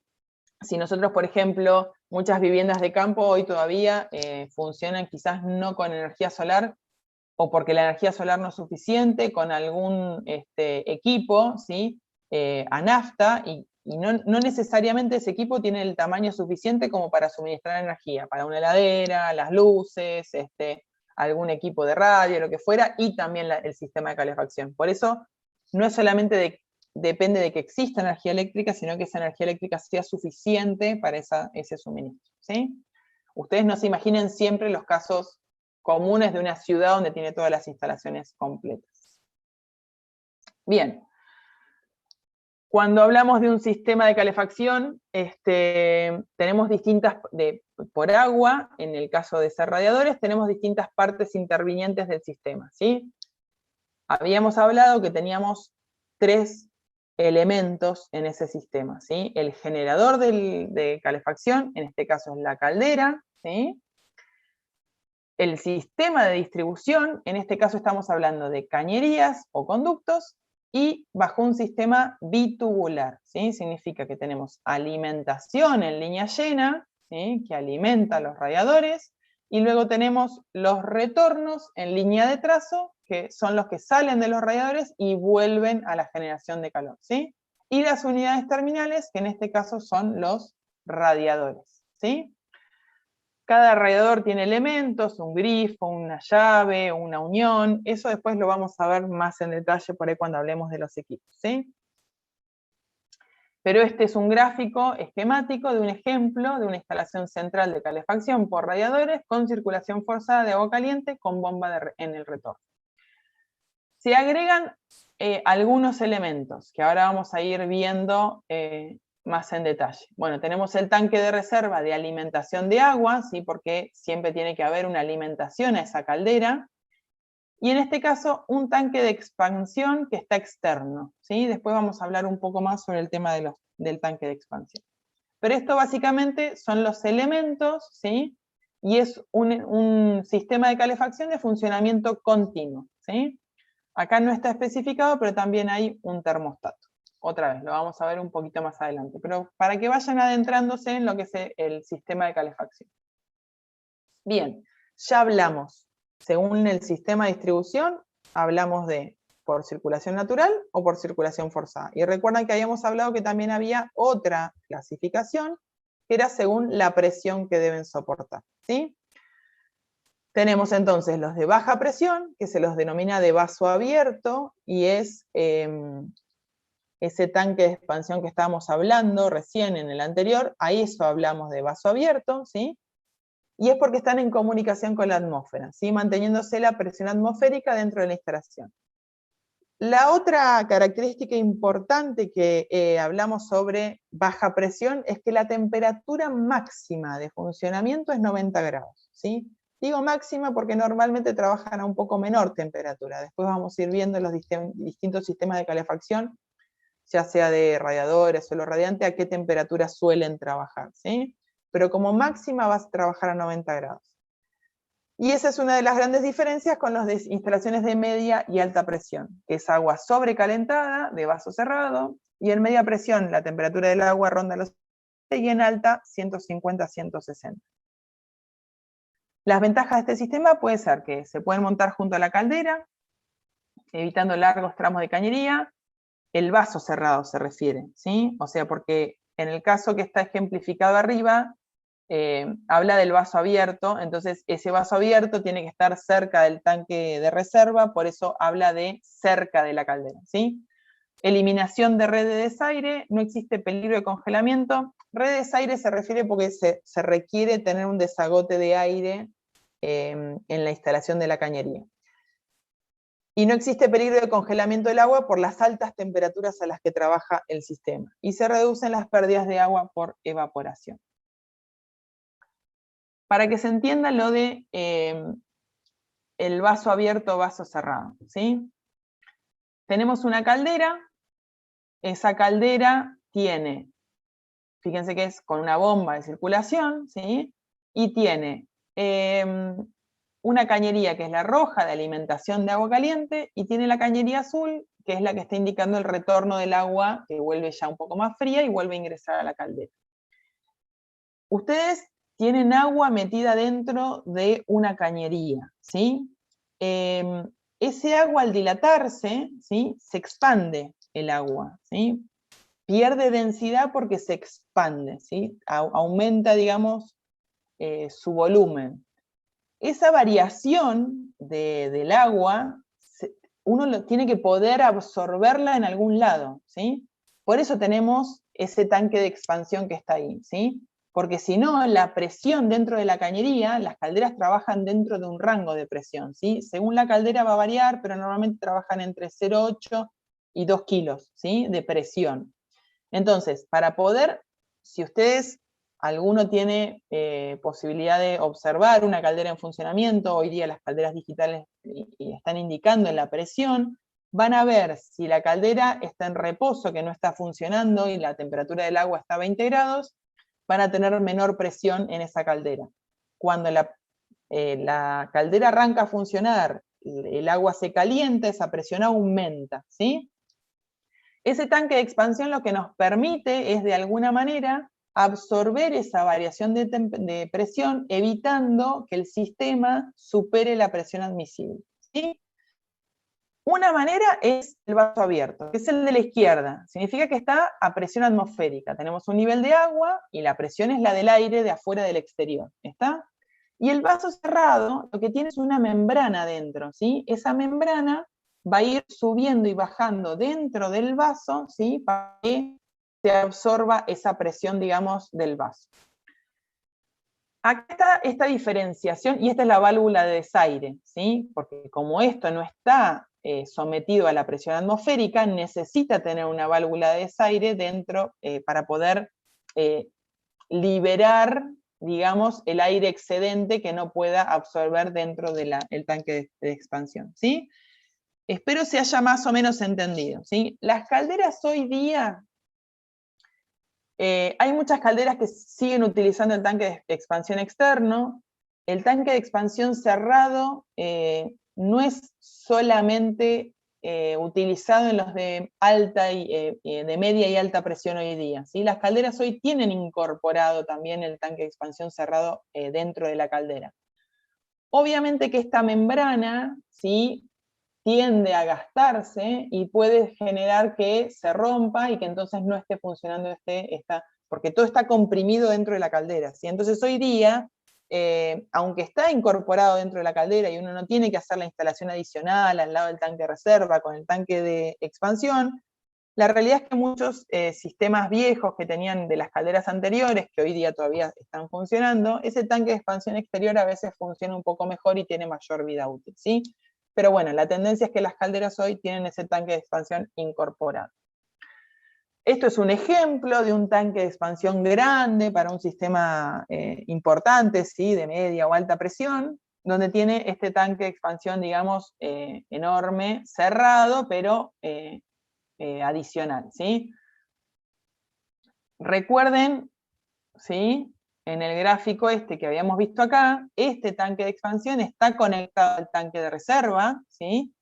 A: si nosotros, por ejemplo, muchas viviendas de campo hoy todavía funcionan quizás no con energía solar, o porque la energía solar no es suficiente, con algún equipo, ¿sí? A nafta, y no necesariamente ese equipo tiene el tamaño suficiente como para suministrar energía, para una heladera, las luces, algún equipo de radio, lo que fuera, y también el sistema de calefacción. Por eso, no es solamente depende de que exista energía eléctrica, sino que esa energía eléctrica sea suficiente para ese suministro, ¿sí? Ustedes no se imaginen siempre los casos comunes de una ciudad donde tiene todas las instalaciones completas. Bien. Cuando hablamos de un sistema de calefacción, tenemos distintas, por agua, en el caso de ser radiadores, tenemos distintas partes intervinientes del sistema, ¿sí? Habíamos hablado que teníamos 3 elementos en ese sistema, ¿sí? El generador de calefacción, en este caso es la caldera, ¿sí? El sistema de distribución, en este caso estamos hablando de cañerías o conductos, y bajo un sistema bitubular, ¿sí? Significa que tenemos alimentación en línea llena, ¿sí? Que alimenta los radiadores, y luego tenemos los retornos en línea de trazo, que son los que salen de los radiadores y vuelven a la generación de calor, ¿sí? Y las unidades terminales, que en este caso son los radiadores, ¿sí? Cada radiador tiene elementos, un grifo, una llave, una unión. Eso después lo vamos a ver más en detalle por ahí cuando hablemos de los equipos, ¿sí? Pero este es un gráfico esquemático de un ejemplo de una instalación central de calefacción por radiadores con circulación forzada de agua caliente con bomba en el retorno. Se agregan algunos elementos que ahora vamos a ir viendo más en detalle. Bueno, tenemos el tanque de reserva de alimentación de agua, ¿sí? Porque siempre tiene que haber una alimentación a esa caldera. Y en este caso, un tanque de expansión que está externo, ¿sí? Después vamos a hablar un poco más sobre el tema del tanque de expansión. Pero esto básicamente son los elementos, ¿sí? Y es un sistema de calefacción de funcionamiento continuo, ¿sí? Acá no está especificado, pero también hay un termostato. Otra vez, lo vamos a ver un poquito más adelante, pero para que vayan adentrándose en lo que es el sistema de calefacción. Bien, ya hablamos. Según el sistema de distribución, hablamos de por circulación natural o por circulación forzada. Y recuerdan que habíamos hablado que también había otra clasificación, que era según la presión que deben soportar, ¿sí? Tenemos entonces los de baja presión, que se los denomina de vaso abierto, y es ese tanque de expansión que estábamos hablando recién en el anterior, a eso hablamos de vaso abierto, ¿sí? Y es porque están en comunicación con la atmósfera, ¿sí? Manteniéndose la presión atmosférica dentro de la instalación. La otra característica importante que hablamos sobre baja presión es que la temperatura máxima de funcionamiento es 90 grados, ¿sí? Digo máxima porque normalmente trabajan a un poco menor temperatura. Después vamos a ir viendo los distintos sistemas de calefacción, ya sea de radiadores, suelo radiante, a qué temperatura suelen trabajar, ¿sí? Pero como máxima vas a trabajar a 90 grados. Y esa es una de las grandes diferencias con las instalaciones de media y alta presión, que es agua sobrecalentada, de vaso cerrado, y en media presión la temperatura del agua ronda los 100, y en alta 150 a 160. Las ventajas de este sistema puede ser que se pueden montar junto a la caldera, evitando largos tramos de cañería. El vaso cerrado se refiere, ¿sí? O sea, porque en el caso que está ejemplificado arriba, habla del vaso abierto, entonces ese vaso abierto tiene que estar cerca del tanque de reserva, por eso habla de cerca de la caldera, ¿sí? Eliminación de red de desaire, no existe peligro de congelamiento. Red de desaire se refiere porque se requiere tener un desagote de aire en la instalación de la cañería. Y no existe peligro de congelamiento del agua por las altas temperaturas a las que trabaja el sistema. Y se reducen las pérdidas de agua por evaporación. Para que se entienda lo de el vaso abierto o vaso cerrado, ¿sí? Tenemos una caldera, esa caldera tiene, fíjense que es con una bomba de circulación, ¿sí? Y tiene una cañería que es la roja de alimentación de agua caliente, y tiene la cañería azul, que es la que está indicando el retorno del agua, que vuelve ya un poco más fría y vuelve a ingresar a la caldera. Ustedes tienen agua metida dentro de una cañería, ¿sí? Ese agua al dilatarse, ¿sí? Se expande el agua, ¿sí? Pierde densidad porque se expande, ¿sí? Aumenta, digamos, su volumen. Esa variación del agua, uno tiene que poder absorberla en algún lado, ¿sí? Por eso tenemos ese tanque de expansión que está ahí, ¿sí? Porque si no, la presión dentro de la cañería, las calderas trabajan dentro de un rango de presión, ¿sí? Según la caldera va a variar, pero normalmente trabajan entre 0,8 y 2 kilos, ¿sí? De presión. Entonces, para poder, si ustedes, alguno tiene posibilidad de observar una caldera en funcionamiento, hoy día las calderas digitales y están indicando en la presión, van a ver si la caldera está en reposo, que no está funcionando, y la temperatura del agua está a 20 grados, van a tener menor presión en esa caldera. Cuando la caldera arranca a funcionar, el agua se calienta, esa presión aumenta, ¿sí? Ese tanque de expansión lo que nos permite es, de alguna manera, absorber esa variación de presión, evitando que el sistema supere la presión admisible, ¿sí? Una manera es el vaso abierto, que es el de la izquierda. Significa que está a presión atmosférica. Tenemos un nivel de agua y la presión es la del aire de afuera del exterior, ¿está? Y el vaso cerrado lo que tiene es una membrana dentro, ¿sí? Esa membrana va a ir subiendo y bajando dentro del vaso, ¿sí? Para que se absorba esa presión, digamos, del vaso. Acá está esta diferenciación, y esta es la válvula de desaire, ¿sí? Porque como esto no está sometido a la presión atmosférica, necesita tener una válvula de desaire dentro para poder liberar, digamos, el aire excedente que no pueda absorber dentro del tanque de expansión, ¿sí? Espero se haya más o menos entendido, ¿sí? Las calderas hoy día, hay muchas calderas que siguen utilizando el tanque de expansión externo. El tanque de expansión cerrado no es solamente utilizado en los de alta y de media y alta presión hoy día, ¿sí? Las calderas hoy tienen incorporado también el tanque de expansión cerrado dentro de la caldera. Obviamente que esta membrana, ¿sí?, tiende a gastarse y puede generar que se rompa y que entonces no esté funcionando porque todo está comprimido dentro de la caldera, ¿sí? Entonces hoy día, aunque está incorporado dentro de la caldera y uno no tiene que hacer la instalación adicional al lado del tanque de reserva con el tanque de expansión, la realidad es que muchos sistemas viejos que tenían de las calderas anteriores, que hoy día todavía están funcionando, ese tanque de expansión exterior a veces funciona un poco mejor y tiene mayor vida útil, ¿sí? Pero bueno, la tendencia es que las calderas hoy tienen ese tanque de expansión incorporado. Esto es un ejemplo de un tanque de expansión grande para un sistema importante, ¿sí?, de media o alta presión, donde tiene este tanque de expansión, digamos, enorme, cerrado, pero adicional, ¿sí? Recuerden, ¿sí?, en el gráfico este que habíamos visto acá, este tanque de expansión está conectado al tanque de reserva, ¿sí?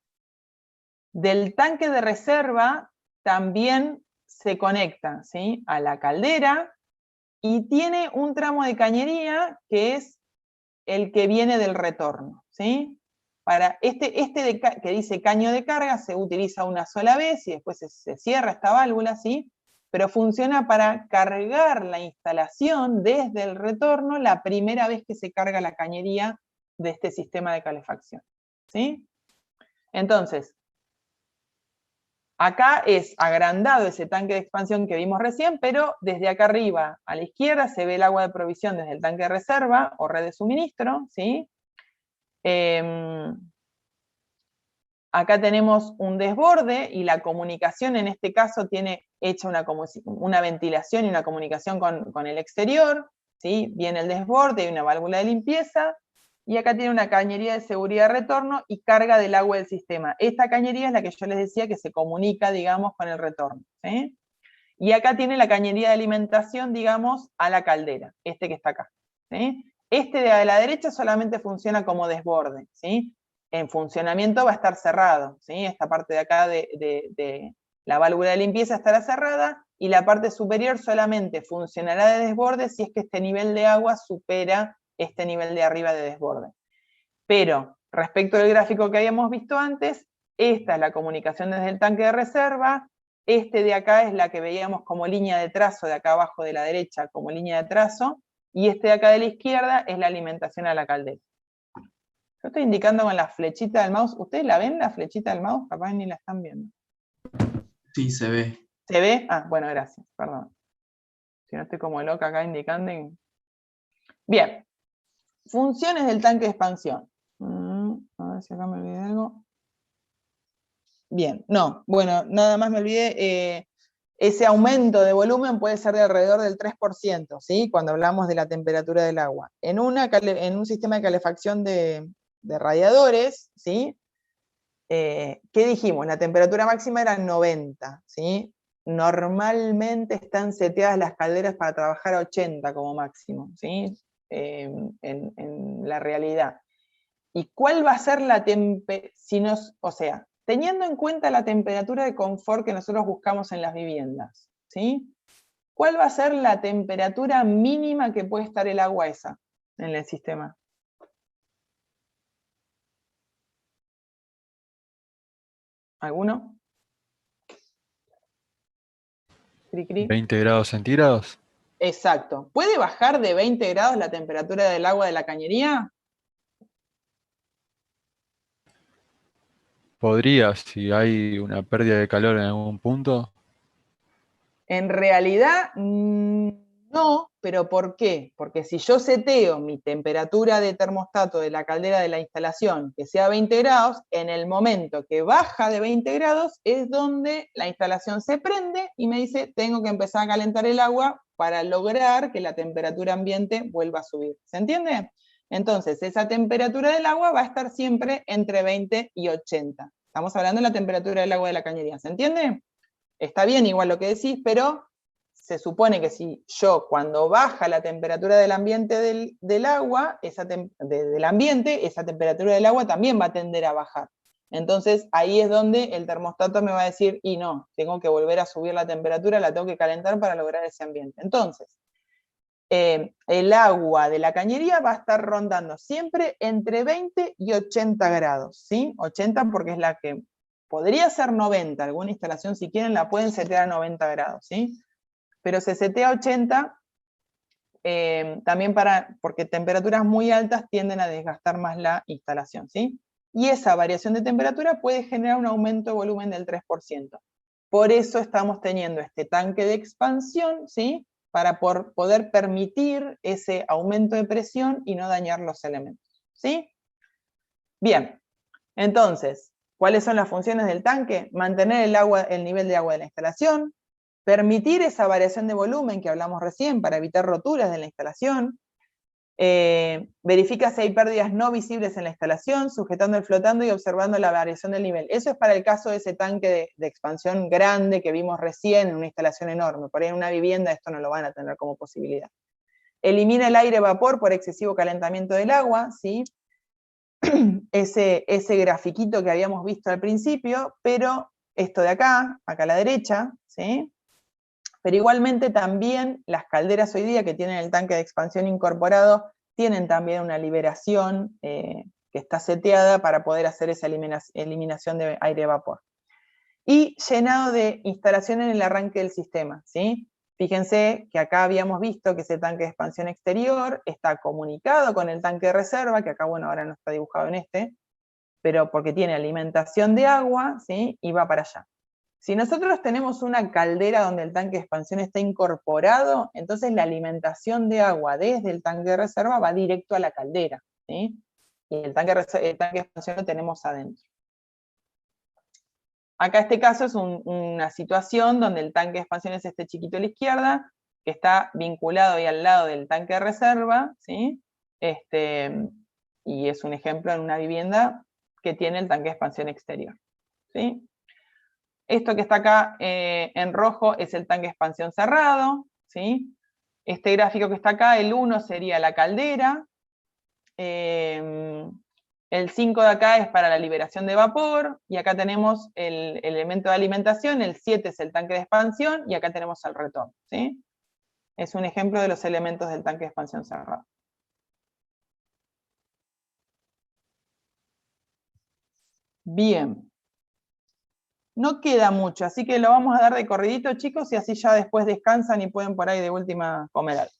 A: Del tanque de reserva también se conecta, ¿sí?, a la caldera y tiene un tramo de cañería que es el que viene del retorno, ¿sí? Para que dice caño de carga se utiliza una sola vez y después se cierra esta válvula, ¿sí? Pero funciona para cargar la instalación desde el retorno la primera vez que se carga la cañería de este sistema de calefacción, ¿sí? Entonces, acá es agrandado ese tanque de expansión que vimos recién, pero desde acá arriba a la izquierda se ve el agua de provisión desde el tanque de reserva o red de suministro, ¿sí? Acá tenemos un desborde y la comunicación en este caso tiene hecha una ventilación y una comunicación con el exterior, ¿sí? Viene el desborde y una válvula de limpieza, y acá tiene una cañería de seguridad de retorno y carga del agua del sistema. Esta cañería es la que yo les decía que se comunica, digamos, con el retorno, ¿sí? Y acá tiene la cañería de alimentación, digamos, a la caldera, este que está acá, ¿sí? Este de la derecha solamente funciona como desborde, ¿sí? En funcionamiento va a estar cerrado, ¿sí? Esta parte de acá de la válvula de limpieza estará cerrada y la parte superior solamente funcionará de desborde si es que este nivel de agua supera este nivel de arriba de desborde. Pero respecto al gráfico que habíamos visto antes, esta es la comunicación desde el tanque de reserva, este de acá es la que veíamos como línea de trazo de acá abajo de la derecha como línea de trazo, y este de acá de la izquierda es la alimentación a la caldera. Yo estoy indicando con la flechita del mouse. ¿Ustedes la ven, la flechita del mouse? Capaz ni la están viendo.
F: Sí, se ve.
A: ¿Se ve? Ah, bueno, gracias, perdón. Si no estoy como loca acá indicando. Bien. Funciones del tanque de expansión. A ver si acá me olvidé algo. Bien, no, bueno, nada más me olvidé. Ese aumento de volumen puede ser de alrededor del 3%, ¿sí? Cuando hablamos de la temperatura del agua. En un sistema de calefacción de radiadores, ¿sí? ¿Qué dijimos? La temperatura máxima era 90, ¿sí? Normalmente están seteadas las calderas para trabajar a 80 como máximo, ¿sí? En la realidad. ¿Y cuál va a ser la temperatura? O sea, teniendo en cuenta la temperatura de confort que nosotros buscamos en las viviendas, ¿sí? ¿Cuál va a ser la temperatura mínima que puede estar el agua esa en el sistema? ¿Alguno? Cri, cri.
G: 20 grados centígrados.
A: Exacto. ¿Puede bajar de 20 grados la temperatura del agua de la cañería?
G: Podría, si hay una pérdida de calor en algún punto.
A: En realidad, no, pero ¿por qué? Porque si yo seteo mi temperatura de termostato de la caldera de la instalación que sea 20 grados, en el momento que baja de 20 grados es donde la instalación se prende y me dice, tengo que empezar a calentar el agua para lograr que la temperatura ambiente vuelva a subir. ¿Se entiende? Entonces, esa temperatura del agua va a estar siempre entre 20 y 80. Estamos hablando de la temperatura del agua de la cañería, ¿se entiende? Está bien igual lo que decís, pero se supone que si yo, cuando baja la temperatura del ambiente del agua, del ambiente, esa temperatura del agua también va a tender a bajar. Entonces, ahí es donde el termostato me va a decir, y no, tengo que volver a subir la temperatura, la tengo que calentar para lograr ese ambiente. Entonces, el agua de la cañería va a estar rondando siempre entre 20 y 80 grados, ¿sí? 80 porque es la que podría ser 90, alguna instalación si quieren la pueden setear a 90 grados, ¿sí? Pero se setea a 80 también porque temperaturas muy altas tienden a desgastar más la instalación, ¿sí? Y esa variación de temperatura puede generar un aumento de volumen del 3%. Por eso estamos teniendo este tanque de expansión, ¿sí? Para poder permitir ese aumento de presión y no dañar los elementos, ¿sí? Bien, entonces, ¿cuáles son las funciones del tanque? Mantener el nivel de agua de la instalación, permitir esa variación de volumen que hablamos recién para evitar roturas de la instalación, verifica si hay pérdidas no visibles en la instalación, sujetando el flotando y observando la variación del nivel. Eso es para el caso de ese tanque de expansión grande que vimos recién en una instalación enorme. Por ahí en una vivienda esto no lo van a tener como posibilidad. Elimina el aire-vapor por excesivo calentamiento del agua, ¿sí? Ese grafiquito que habíamos visto al principio, pero esto de acá a la derecha, ¿sí? Pero igualmente también las calderas hoy día que tienen el tanque de expansión incorporado tienen también una liberación que está seteada para poder hacer esa eliminación de aire-vapor. Y llenado de instalación en el arranque del sistema, ¿sí? Fíjense que acá habíamos visto que ese tanque de expansión exterior está comunicado con el tanque de reserva, que acá, bueno, ahora no está dibujado en este, pero porque tiene alimentación de agua, ¿sí? Y va para allá. Si nosotros tenemos una caldera donde el tanque de expansión está incorporado, entonces la alimentación de agua desde el tanque de reserva va directo a la caldera, ¿sí? Y el tanque de expansión lo tenemos adentro. Acá este caso es una situación donde el tanque de expansión es este chiquito a la izquierda, que está vinculado ahí al lado del tanque de reserva, ¿sí? Y es un ejemplo en una vivienda que tiene el tanque de expansión exterior, ¿sí? Esto que está acá en rojo es el tanque de expansión cerrado, ¿sí? Este gráfico que está acá, el 1 sería la caldera, el 5 de acá es para la liberación de vapor, y acá tenemos el elemento de alimentación, el 7 es el tanque de expansión, y acá tenemos el retorno, ¿sí? Es un ejemplo de los elementos del tanque de expansión cerrado. Bien. No queda mucho, así que lo vamos a dar de corridito, chicos, y así ya después descansan y pueden por ahí de última comer algo.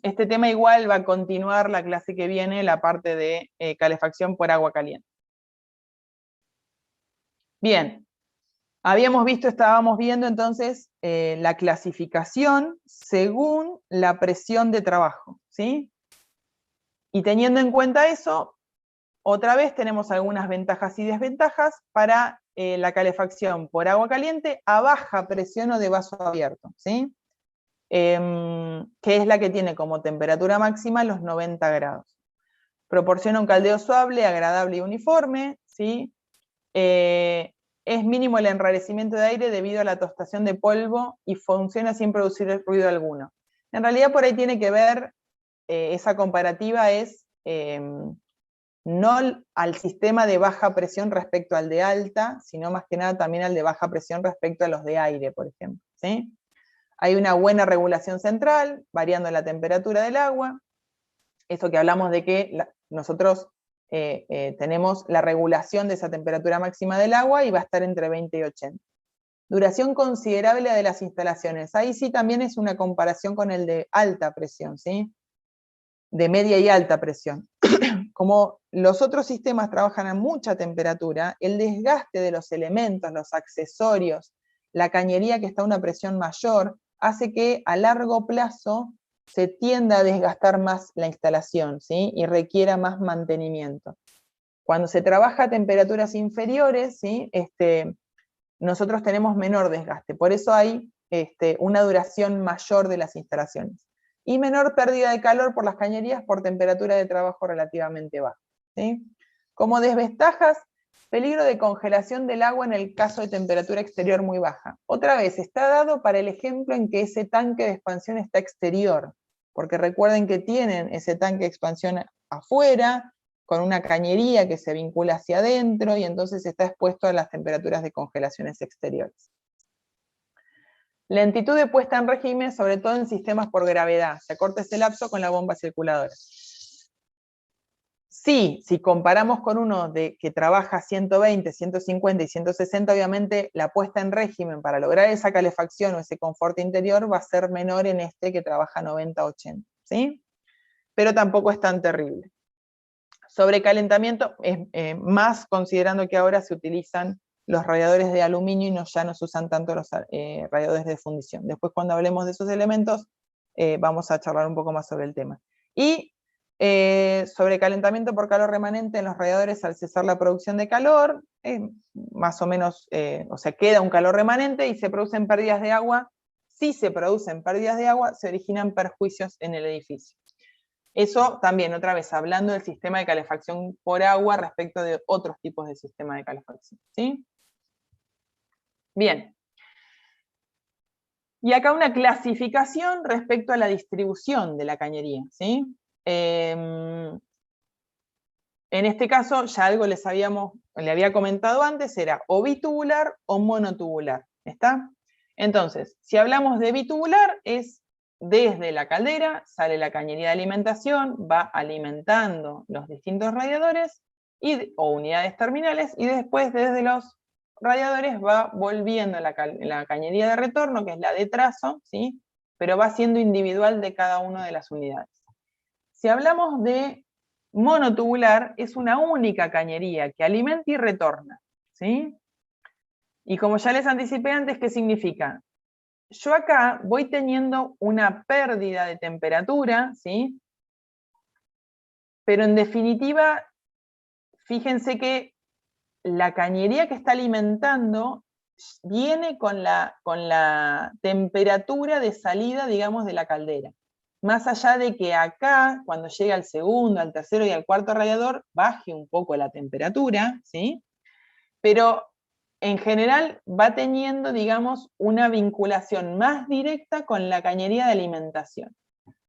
A: Este tema igual va a continuar la clase que viene, la parte de calefacción por agua caliente. Bien, estábamos viendo entonces la clasificación según la presión de trabajo, ¿sí? Y teniendo en cuenta eso, otra vez tenemos algunas ventajas y desventajas para la calefacción por agua caliente a baja presión o de vaso abierto, ¿sí? Que es la que tiene como temperatura máxima los 90 grados. Proporciona un caldeo suave, agradable y uniforme, ¿sí? Es mínimo el enrarecimiento de aire debido a la tostación de polvo y funciona sin producir ruido alguno. En realidad por ahí tiene que ver, esa comparativa es no al sistema de baja presión respecto al de alta, sino más que nada también al de baja presión respecto a los de aire, por ejemplo, ¿sí? Hay una buena regulación central, variando la temperatura del agua. Eso que hablamos de que nosotros tenemos la regulación de esa temperatura máxima del agua y va a estar entre 20 y 80. Duración considerable de las instalaciones. Ahí sí también es una comparación con el de alta presión, ¿sí? De media y alta presión. Como los otros sistemas trabajan a mucha temperatura, el desgaste de los elementos, los accesorios la cañería que está a una presión mayor hace que a largo plazo se tienda a desgastar más la instalación, ¿sí? Y requiera más mantenimiento. Cuando se trabaja a temperaturas inferiores, ¿sí? Nosotros tenemos menor desgaste, por eso hay una duración mayor de las instalaciones. Y menor pérdida de calor por las cañerías por temperatura de trabajo relativamente baja, ¿sí? Como desventajas, peligro de congelación del agua en el caso de temperatura exterior muy baja. Otra vez, está dado para el ejemplo en que ese tanque de expansión está exterior, porque recuerden que tienen ese tanque de expansión afuera, con una cañería que se vincula hacia adentro, y entonces está expuesto a las temperaturas de congelaciones exteriores. Lentitud de puesta en régimen, sobre todo en sistemas por gravedad. Se acorta ese lapso con la bomba circuladora. Sí, si comparamos con uno que trabaja 120, 150 y 160, obviamente la puesta en régimen para lograr esa calefacción o ese confort interior va a ser menor en este que trabaja 90, 80, ¿sí? Pero tampoco es tan terrible. Sobrecalentamiento, más considerando que ahora se utilizan los radiadores de aluminio y ya no se usan tanto los radiadores de fundición. Después, cuando hablemos de esos elementos, vamos a charlar un poco más sobre el tema. Y sobrecalentamiento por calor remanente en los radiadores al cesar la producción de calor, más o menos, o sea, queda un calor remanente y se producen pérdidas de agua. Si se producen pérdidas de agua, se originan perjuicios en el edificio. Eso también, otra vez, hablando del sistema de calefacción por agua respecto de otros tipos de sistema de calefacción, ¿sí? Bien. Y acá una clasificación respecto a la distribución de la cañería, ¿sí? En este caso, ya algo le había comentado antes, era o bitubular o monotubular, ¿está? Entonces, si hablamos de bitubular, es desde la caldera, sale la cañería de alimentación, va alimentando los distintos radiadores o unidades terminales, y después desde los radiadores va volviendo la cañería de retorno, que es la de trazo, ¿sí? Pero va siendo individual de cada una de las unidades. Si hablamos de monotubular, es una única cañería que alimenta y retorna, ¿sí? Y como ya les anticipé antes, ¿qué significa? Yo acá voy teniendo una pérdida de temperatura, ¿sí? Pero en definitiva, fíjense que la cañería que está alimentando viene con la temperatura de salida, digamos, de la caldera. Más allá de que acá, cuando llega al segundo, al tercero y al cuarto radiador, baje un poco la temperatura, ¿sí? Pero en general va teniendo, digamos, una vinculación más directa con la cañería de alimentación.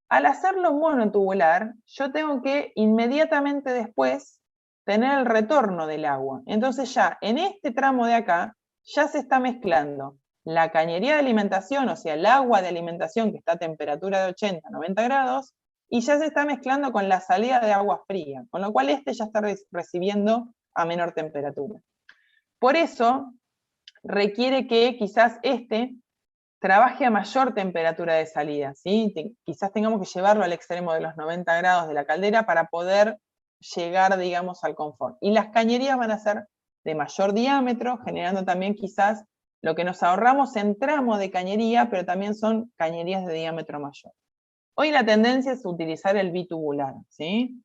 A: Al hacerlo monotubular, yo tengo que inmediatamente después tener el retorno del agua. Entonces ya en este tramo de acá, ya se está mezclando la cañería de alimentación, o sea, el agua de alimentación que está a temperatura de 80, 90 grados, y ya se está mezclando con la salida de agua fría, con lo cual ya está recibiendo a menor temperatura. Por eso requiere que quizás trabaje a mayor temperatura de salida, ¿sí? Quizás tengamos que llevarlo al extremo de los 90 grados de la caldera para poder llegar, digamos, al confort. Y las cañerías van a ser de mayor diámetro, generando también quizás lo que nos ahorramos en tramo de cañería, pero también son cañerías de diámetro mayor. Hoy la tendencia es utilizar el bitubular, ¿sí?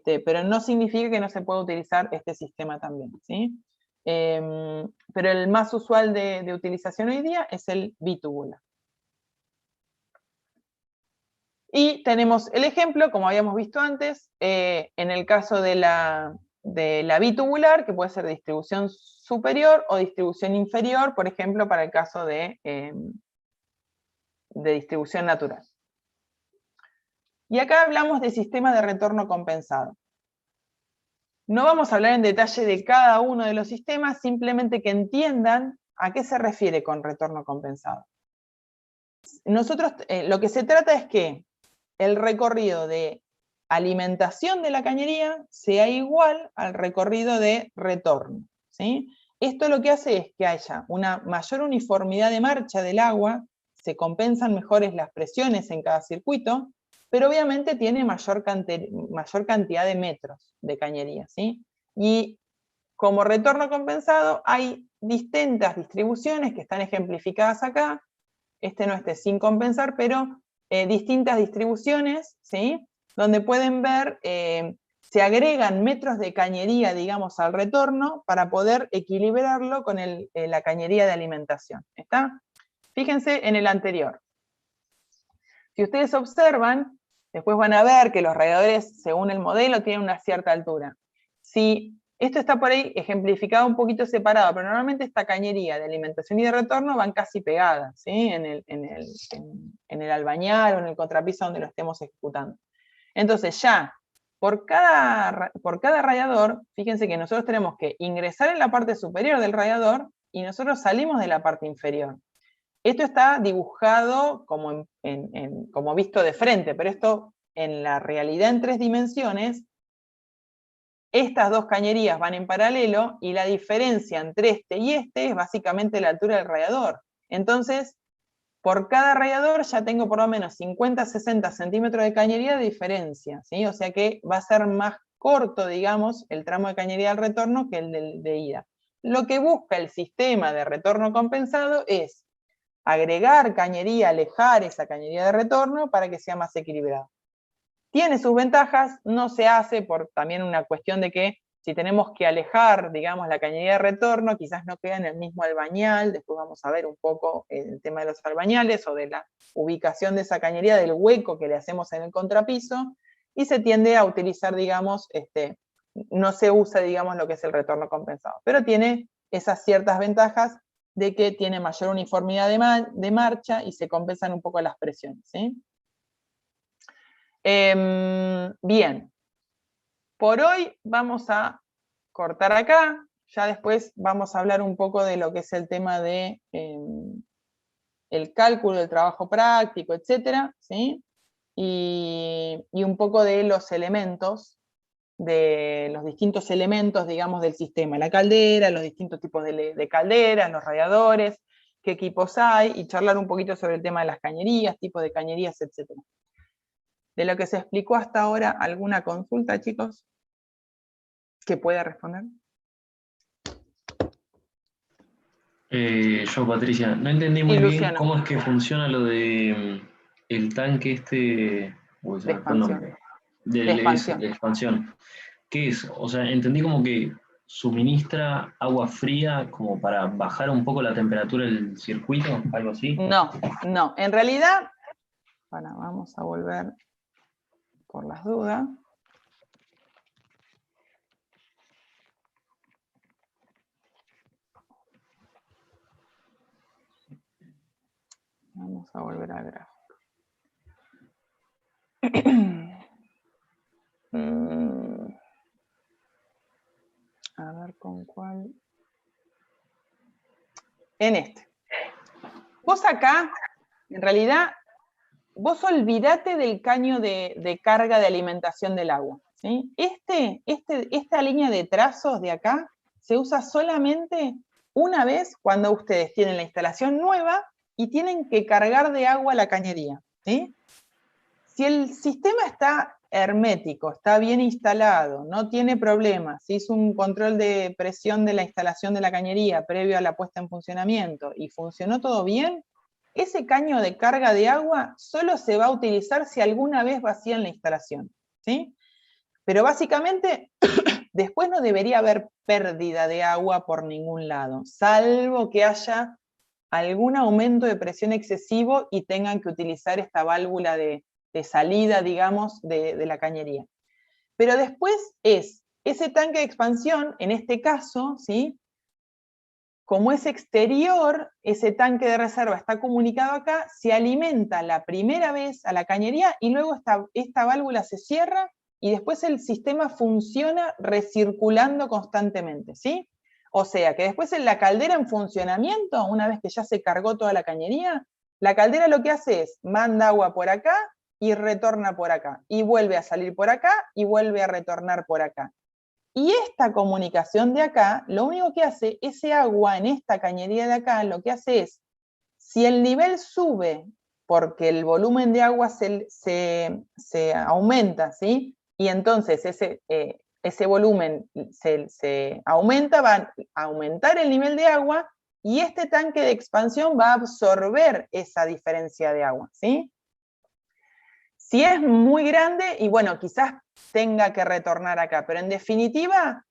A: Pero no significa que no se pueda utilizar este sistema también, ¿sí? Pero el más usual de utilización hoy día es el bitubular. Y tenemos el ejemplo, como habíamos visto antes, en el caso de la bitubular, que puede ser distribución superior o distribución inferior, por ejemplo, para el caso de distribución natural. Y acá hablamos de sistema de retorno compensado. No vamos a hablar en detalle de cada uno de los sistemas, simplemente que entiendan a qué se refiere con retorno compensado. Nosotros, lo que se trata es que el recorrido de alimentación de la cañería sea igual al recorrido de retorno, ¿sí? Esto lo que hace es que haya una mayor uniformidad de marcha del agua, se compensan mejores las presiones en cada circuito, pero obviamente tiene mayor cantidad de metros de cañería, ¿sí? Y como retorno compensado hay distintas distribuciones que están ejemplificadas acá. Este no esté sin compensar, pero distintas distribuciones, ¿sí? Donde pueden ver, se agregan metros de cañería, digamos, al retorno para poder equilibrarlo con la cañería de alimentación. ¿Está? Fíjense en el anterior. Si ustedes observan, después van a ver que los radiadores, según el modelo, tienen una cierta altura. Si esto está por ahí ejemplificado un poquito separado, pero normalmente esta cañería de alimentación y de retorno van casi pegadas, ¿sí? en el albañal o en el contrapiso donde lo estemos ejecutando. Entonces ya, por cada radiador, fíjense que nosotros tenemos que ingresar en la parte superior del radiador y nosotros salimos de la parte inferior. Esto está dibujado como visto de frente, pero esto en la realidad en 3 dimensiones, estas dos cañerías van en paralelo y la diferencia entre este y este es básicamente la altura del radiador. Entonces, por cada radiador ya tengo por lo menos 50-60 centímetros de cañería de diferencia, ¿sí? O sea que va a ser más corto, digamos, el tramo de cañería al retorno que el de ida. Lo que busca el sistema de retorno compensado es agregar cañería, alejar esa cañería de retorno para que sea más equilibrado. Tiene sus ventajas, no se hace por también una cuestión de que si tenemos que alejar, digamos, la cañería de retorno, quizás no queda en el mismo albañal, después vamos a ver un poco el tema de los albañales o de la ubicación de esa cañería, del hueco que le hacemos en el contrapiso, y se tiende a utilizar, digamos, no se usa, digamos, lo que es el retorno compensado, pero tiene esas ciertas ventajas de que tiene mayor uniformidad de marcha y se compensan un poco las presiones, ¿sí? Bien, por hoy vamos a cortar acá, ya después vamos a hablar un poco de lo que es el tema de el cálculo del trabajo práctico, etcétera, ¿sí? Y un poco de los elementos, de los distintos elementos, digamos, del sistema, la caldera, los distintos tipos de calderas, los radiadores, qué equipos hay, y charlar un poquito sobre el tema de las cañerías, tipos de cañerías, etcétera. De lo que se explicó hasta ahora, ¿alguna consulta, chicos? ¿Que pueda responder?
G: Yo, Patricia, no entendí muy bien cómo es que funciona lo de el tanque uy, se me fue el nombre. De expansión. ¿Qué es? O sea, entendí como que suministra agua fría como para bajar un poco la temperatura del circuito, algo así.
A: No, no. En realidad, bueno, vamos a volver por las dudas. Vamos a volver al gráfico. A ver con cuál. En este. Vos acá, en realidad, vos olvidate del caño de carga de alimentación del agua, ¿sí? Esta línea de trazos de acá se usa solamente una vez cuando ustedes tienen la instalación nueva y tienen que cargar de agua la cañería, ¿sí? Si el sistema está hermético, está bien instalado, no tiene problemas, se hizo un control de presión de la instalación de la cañería previo a la puesta en funcionamiento y funcionó todo bien, ese caño de carga de agua solo se va a utilizar si alguna vez vacían la instalación, ¿sí? Pero básicamente después no debería haber pérdida de agua por ningún lado, salvo que haya algún aumento de presión excesivo y tengan que utilizar esta válvula de salida, digamos, de la cañería. Pero después es ese tanque de expansión, en este caso, ¿sí? Como es exterior, ese tanque de reserva está comunicado acá, se alimenta la primera vez a la cañería y luego esta válvula se cierra y después el sistema funciona recirculando constantemente, ¿sí? O sea, que después en la caldera en funcionamiento, una vez que ya se cargó toda la cañería, la caldera lo que hace es, manda agua por acá y retorna por acá, y vuelve a salir por acá y vuelve a retornar por acá. Y esta comunicación de acá, lo único que hace, ese agua en esta cañería de acá, lo que hace es, si el nivel sube, porque el volumen de agua se aumenta, ¿sí? Y entonces ese volumen se aumenta, va a aumentar el nivel de agua, y este tanque de expansión va a absorber esa diferencia de agua, ¿sí? Si es muy grande, y bueno, quizás tenga que retornar acá, pero en definitiva,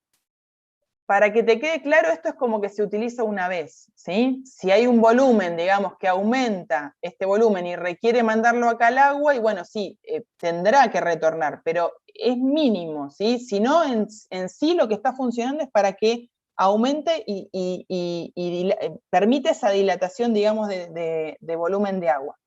A: para que te quede claro, esto es como que se utiliza una vez, ¿sí? Si hay un volumen, digamos, que aumenta este volumen y requiere mandarlo acá al agua, y bueno, sí, tendrá que retornar, pero es mínimo, ¿sí? Si no, en sí lo que está funcionando es para que aumente y permite esa dilatación, digamos, de volumen de agua.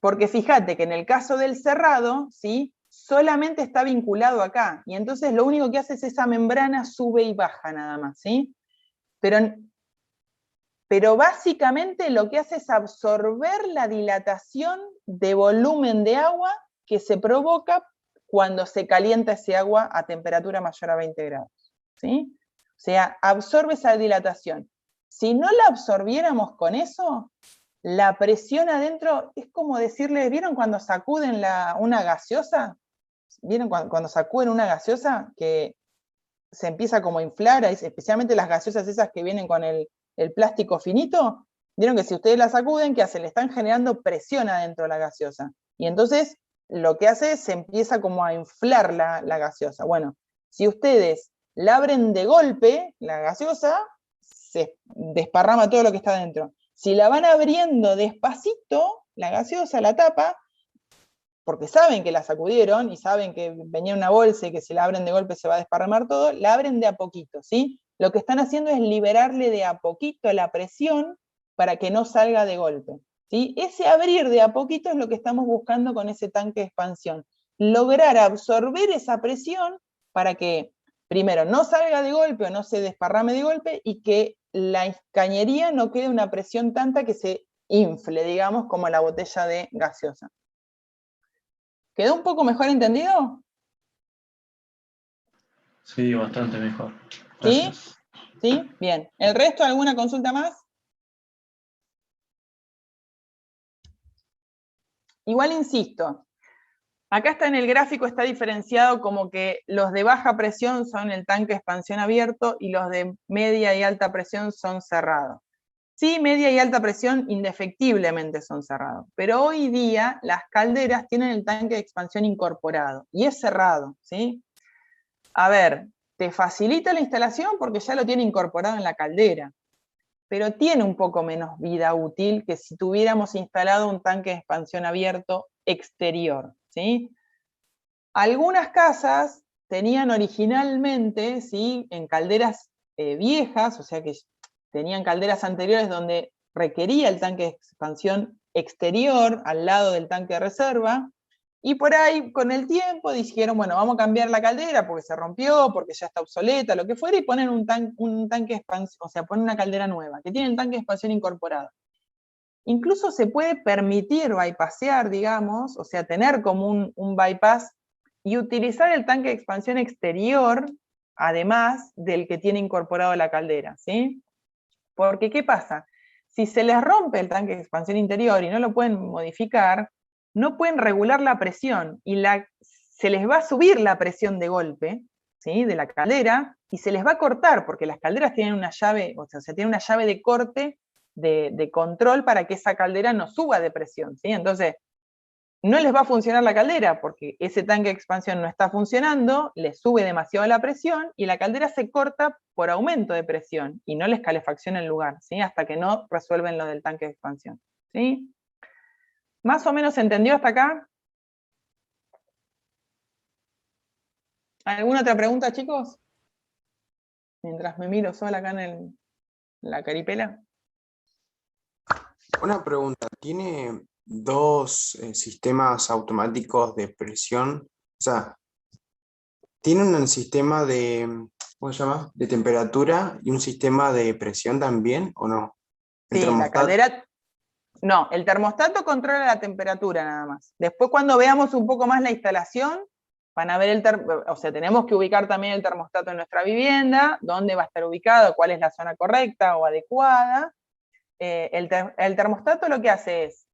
A: Porque fíjate que en el caso del cerrado, ¿sí?, solamente está vinculado acá, y entonces lo único que hace es esa membrana sube y baja nada más, ¿sí? Pero básicamente lo que hace es absorber la dilatación de volumen de agua que se provoca cuando se calienta ese agua a temperatura mayor a 20 grados, ¿sí? O sea, absorbe esa dilatación. Si no la absorbiéramos con eso, la presión adentro es como decirle, ¿vieron cuando sacuden una gaseosa? ¿Vieron cuando sacuden una gaseosa que se empieza como a inflar, especialmente las gaseosas esas que vienen con el plástico finito? ¿Vieron que si ustedes la sacuden, ¿qué hacen? Le están generando presión adentro de la gaseosa. Y entonces lo que hace es se empieza como a inflar la gaseosa. Bueno, si ustedes la abren de golpe, la gaseosa, se desparrama todo lo que está adentro. Si la van abriendo despacito, la gaseosa, la tapa, porque saben que la sacudieron y saben que venía una bolsa y que si la abren de golpe se va a desparramar todo, la abren de a poquito, ¿sí? Lo que están haciendo es liberarle de a poquito la presión para que no salga de golpe, ¿sí? Ese abrir de a poquito es lo que estamos buscando con ese tanque de expansión. Lograr absorber esa presión para que, primero, no salga de golpe o no se desparrame de golpe, y que la cañería no quede una presión tanta que se infle, digamos, como la botella de gaseosa. ¿Quedó un poco mejor entendido?
G: Sí, bastante mejor. Gracias.
A: ¿Sí? ¿Sí? Bien. ¿El resto, alguna consulta más? Igual insisto, acá está en el gráfico, está diferenciado como que los de baja presión son el tanque de expansión abierto y los de media y alta presión son cerrados. Sí, media y alta presión indefectiblemente son cerrados, pero hoy día las calderas tienen el tanque de expansión incorporado y es cerrado, ¿sí? A ver, te facilita la instalación porque ya lo tiene incorporado en la caldera, pero tiene un poco menos vida útil que si tuviéramos instalado un tanque de expansión abierto exterior, ¿sí? Algunas casas tenían originalmente, ¿sí?, en calderas viejas, o sea que tenían calderas anteriores donde requería el tanque de expansión exterior al lado del tanque de reserva, y por ahí con el tiempo dijeron, bueno, vamos a cambiar la caldera porque se rompió, porque ya está obsoleta, lo que fuera, y ponen un tanque de expansión, o sea, ponen una caldera nueva, que tiene el tanque de expansión incorporado. Incluso se puede permitir bypassear, digamos, o sea, tener como un bypass y utilizar el tanque de expansión exterior, además del que tiene incorporado la caldera, ¿sí? Porque, ¿qué pasa? Si se les rompe el tanque de expansión interior y no lo pueden modificar, no pueden regular la presión, y se les va a subir la presión de golpe, ¿sí?, de la caldera, y se les va a cortar, porque las calderas tienen una llave, o sea, tiene una llave de corte de control para que esa caldera no suba de presión, ¿sí? Entonces, no les va a funcionar la caldera porque ese tanque de expansión no está funcionando, le sube demasiado la presión y la caldera se corta por aumento de presión y no les calefacciona el lugar, ¿sí?, hasta que no resuelven lo del tanque de expansión, ¿sí? ¿Más o menos se entendió hasta acá? ¿Alguna otra pregunta, chicos? Mientras me miro sola acá en la caripela.
H: Una pregunta, ¿tiene dos sistemas automáticos de presión? O sea, ¿tiene un sistema de, ¿cómo se llama?, de temperatura y un sistema de presión también, o no? ¿El
A: Sí,
H: termostato?
A: la caldera... No, el termostato controla la temperatura nada más. Después, cuando veamos un poco más la instalación, van a ver o sea, tenemos que ubicar también el termostato en nuestra vivienda, dónde va a estar ubicado, cuál es la zona correcta o adecuada. El termostato lo que hace es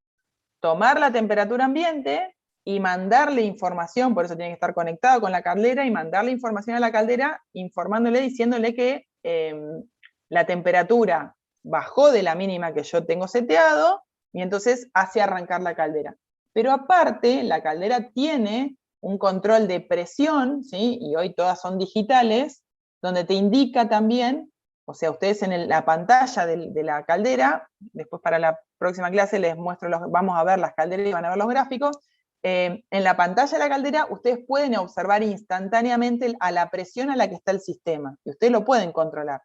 A: tomar la temperatura ambiente y mandarle información, por eso tiene que estar conectado con la caldera, y mandarle información a la caldera, informándole, diciéndole que la temperatura bajó de la mínima que yo tengo seteado, y entonces hace arrancar la caldera. Pero aparte, la caldera tiene un control de presión, ¿sí? Y hoy todas son digitales, donde te indica también, o sea, ustedes en la pantalla de la caldera, después para la próxima clase les muestro, vamos a ver las calderas y van a ver los gráficos, en la pantalla de la caldera ustedes pueden observar instantáneamente a la presión a la que está el sistema, y ustedes lo pueden controlar.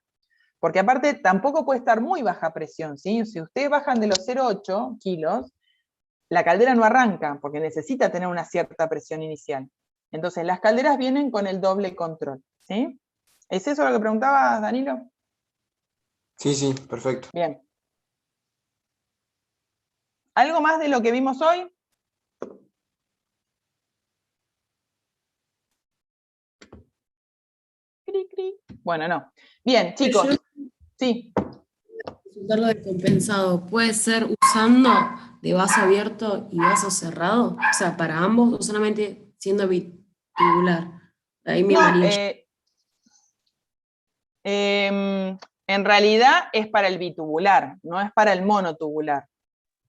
A: Porque aparte tampoco puede estar muy baja presión, ¿sí? Si ustedes bajan de los 0,8 kilos, la caldera no arranca, porque necesita tener una cierta presión inicial. Entonces las calderas vienen con el doble control, ¿sí? ¿Es eso lo que preguntabas, Danilo?
H: Sí, sí, perfecto.
A: Bien. ¿Algo más de lo que vimos hoy? Bueno, no. Bien, chicos. Sí.
C: Consultarlo de compensado, ¿puede ser usando de vaso abierto y vaso cerrado? O sea, para ambos, o solamente siendo bitubular. Ahí me
A: en realidad es para el bitubular, no es para el monotubular.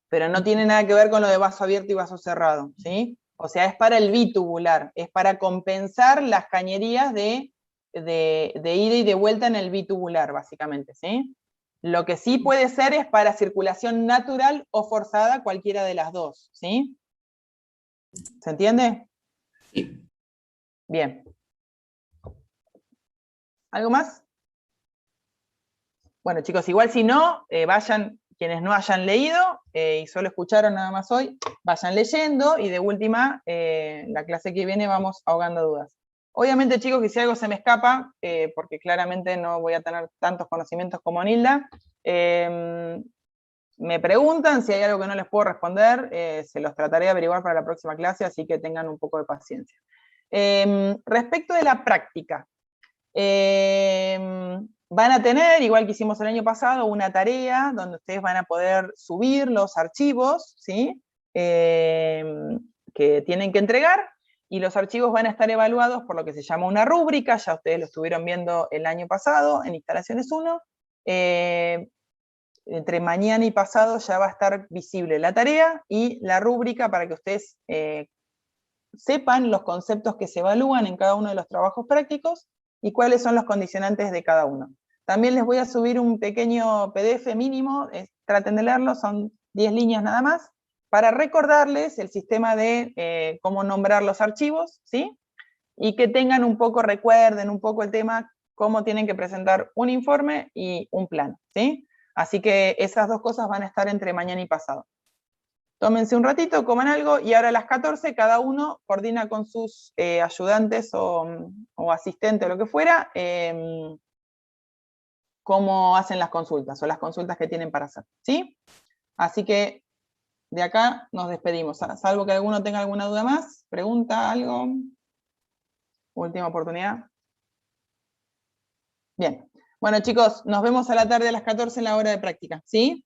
A: Pero no tiene nada que ver con lo de vaso abierto y vaso cerrado, ¿sí? O sea, es para el bitubular, es para compensar las cañerías de ida y de vuelta en el bitubular, básicamente, ¿sí? Lo que sí puede ser es para circulación natural o forzada, cualquiera de las dos, ¿sí? ¿Se entiende?
C: Sí.
A: Bien. ¿Algo más? Bueno, chicos, igual si no, vayan, quienes no hayan leído y solo escucharon nada más hoy, vayan leyendo, y de última, la clase que viene vamos ahogando dudas. Obviamente, chicos, que si algo se me escapa, porque claramente no voy a tener tantos conocimientos como Nilda, me preguntan. Si hay algo que no les puedo responder, se los trataré de averiguar para la próxima clase, así que tengan un poco de paciencia. Respecto de la práctica, van a tener, igual que hicimos el año pasado, una tarea donde ustedes van a poder subir los archivos, ¿sí? Que tienen que entregar, y los archivos van a estar evaluados por lo que se llama una rúbrica. Ya ustedes lo estuvieron viendo el año pasado en Instalaciones 1. Entre mañana y pasado ya va a estar visible la tarea y la rúbrica para que ustedes sepan los conceptos que se evalúan en cada uno de los trabajos prácticos y cuáles son los condicionantes de cada uno. También les voy a subir un pequeño PDF mínimo, traten de leerlo, son 10 líneas nada más, para recordarles el sistema de cómo nombrar los archivos, ¿sí? Y que tengan un poco, recuerden un poco el tema, cómo tienen que presentar un informe y un plan, ¿sí? Así que esas dos cosas van a estar entre mañana y pasado. Tómense un ratito, coman algo, y ahora a las 14 cada uno coordina con sus ayudantes o asistentes o lo que fuera, cómo hacen las consultas o las consultas que tienen para hacer, ¿sí? Así que de acá nos despedimos, salvo que alguno tenga alguna duda más, pregunta, algo. Última oportunidad. Bien. Bueno, chicos, nos vemos a la tarde a las 14 en la hora de práctica, ¿sí?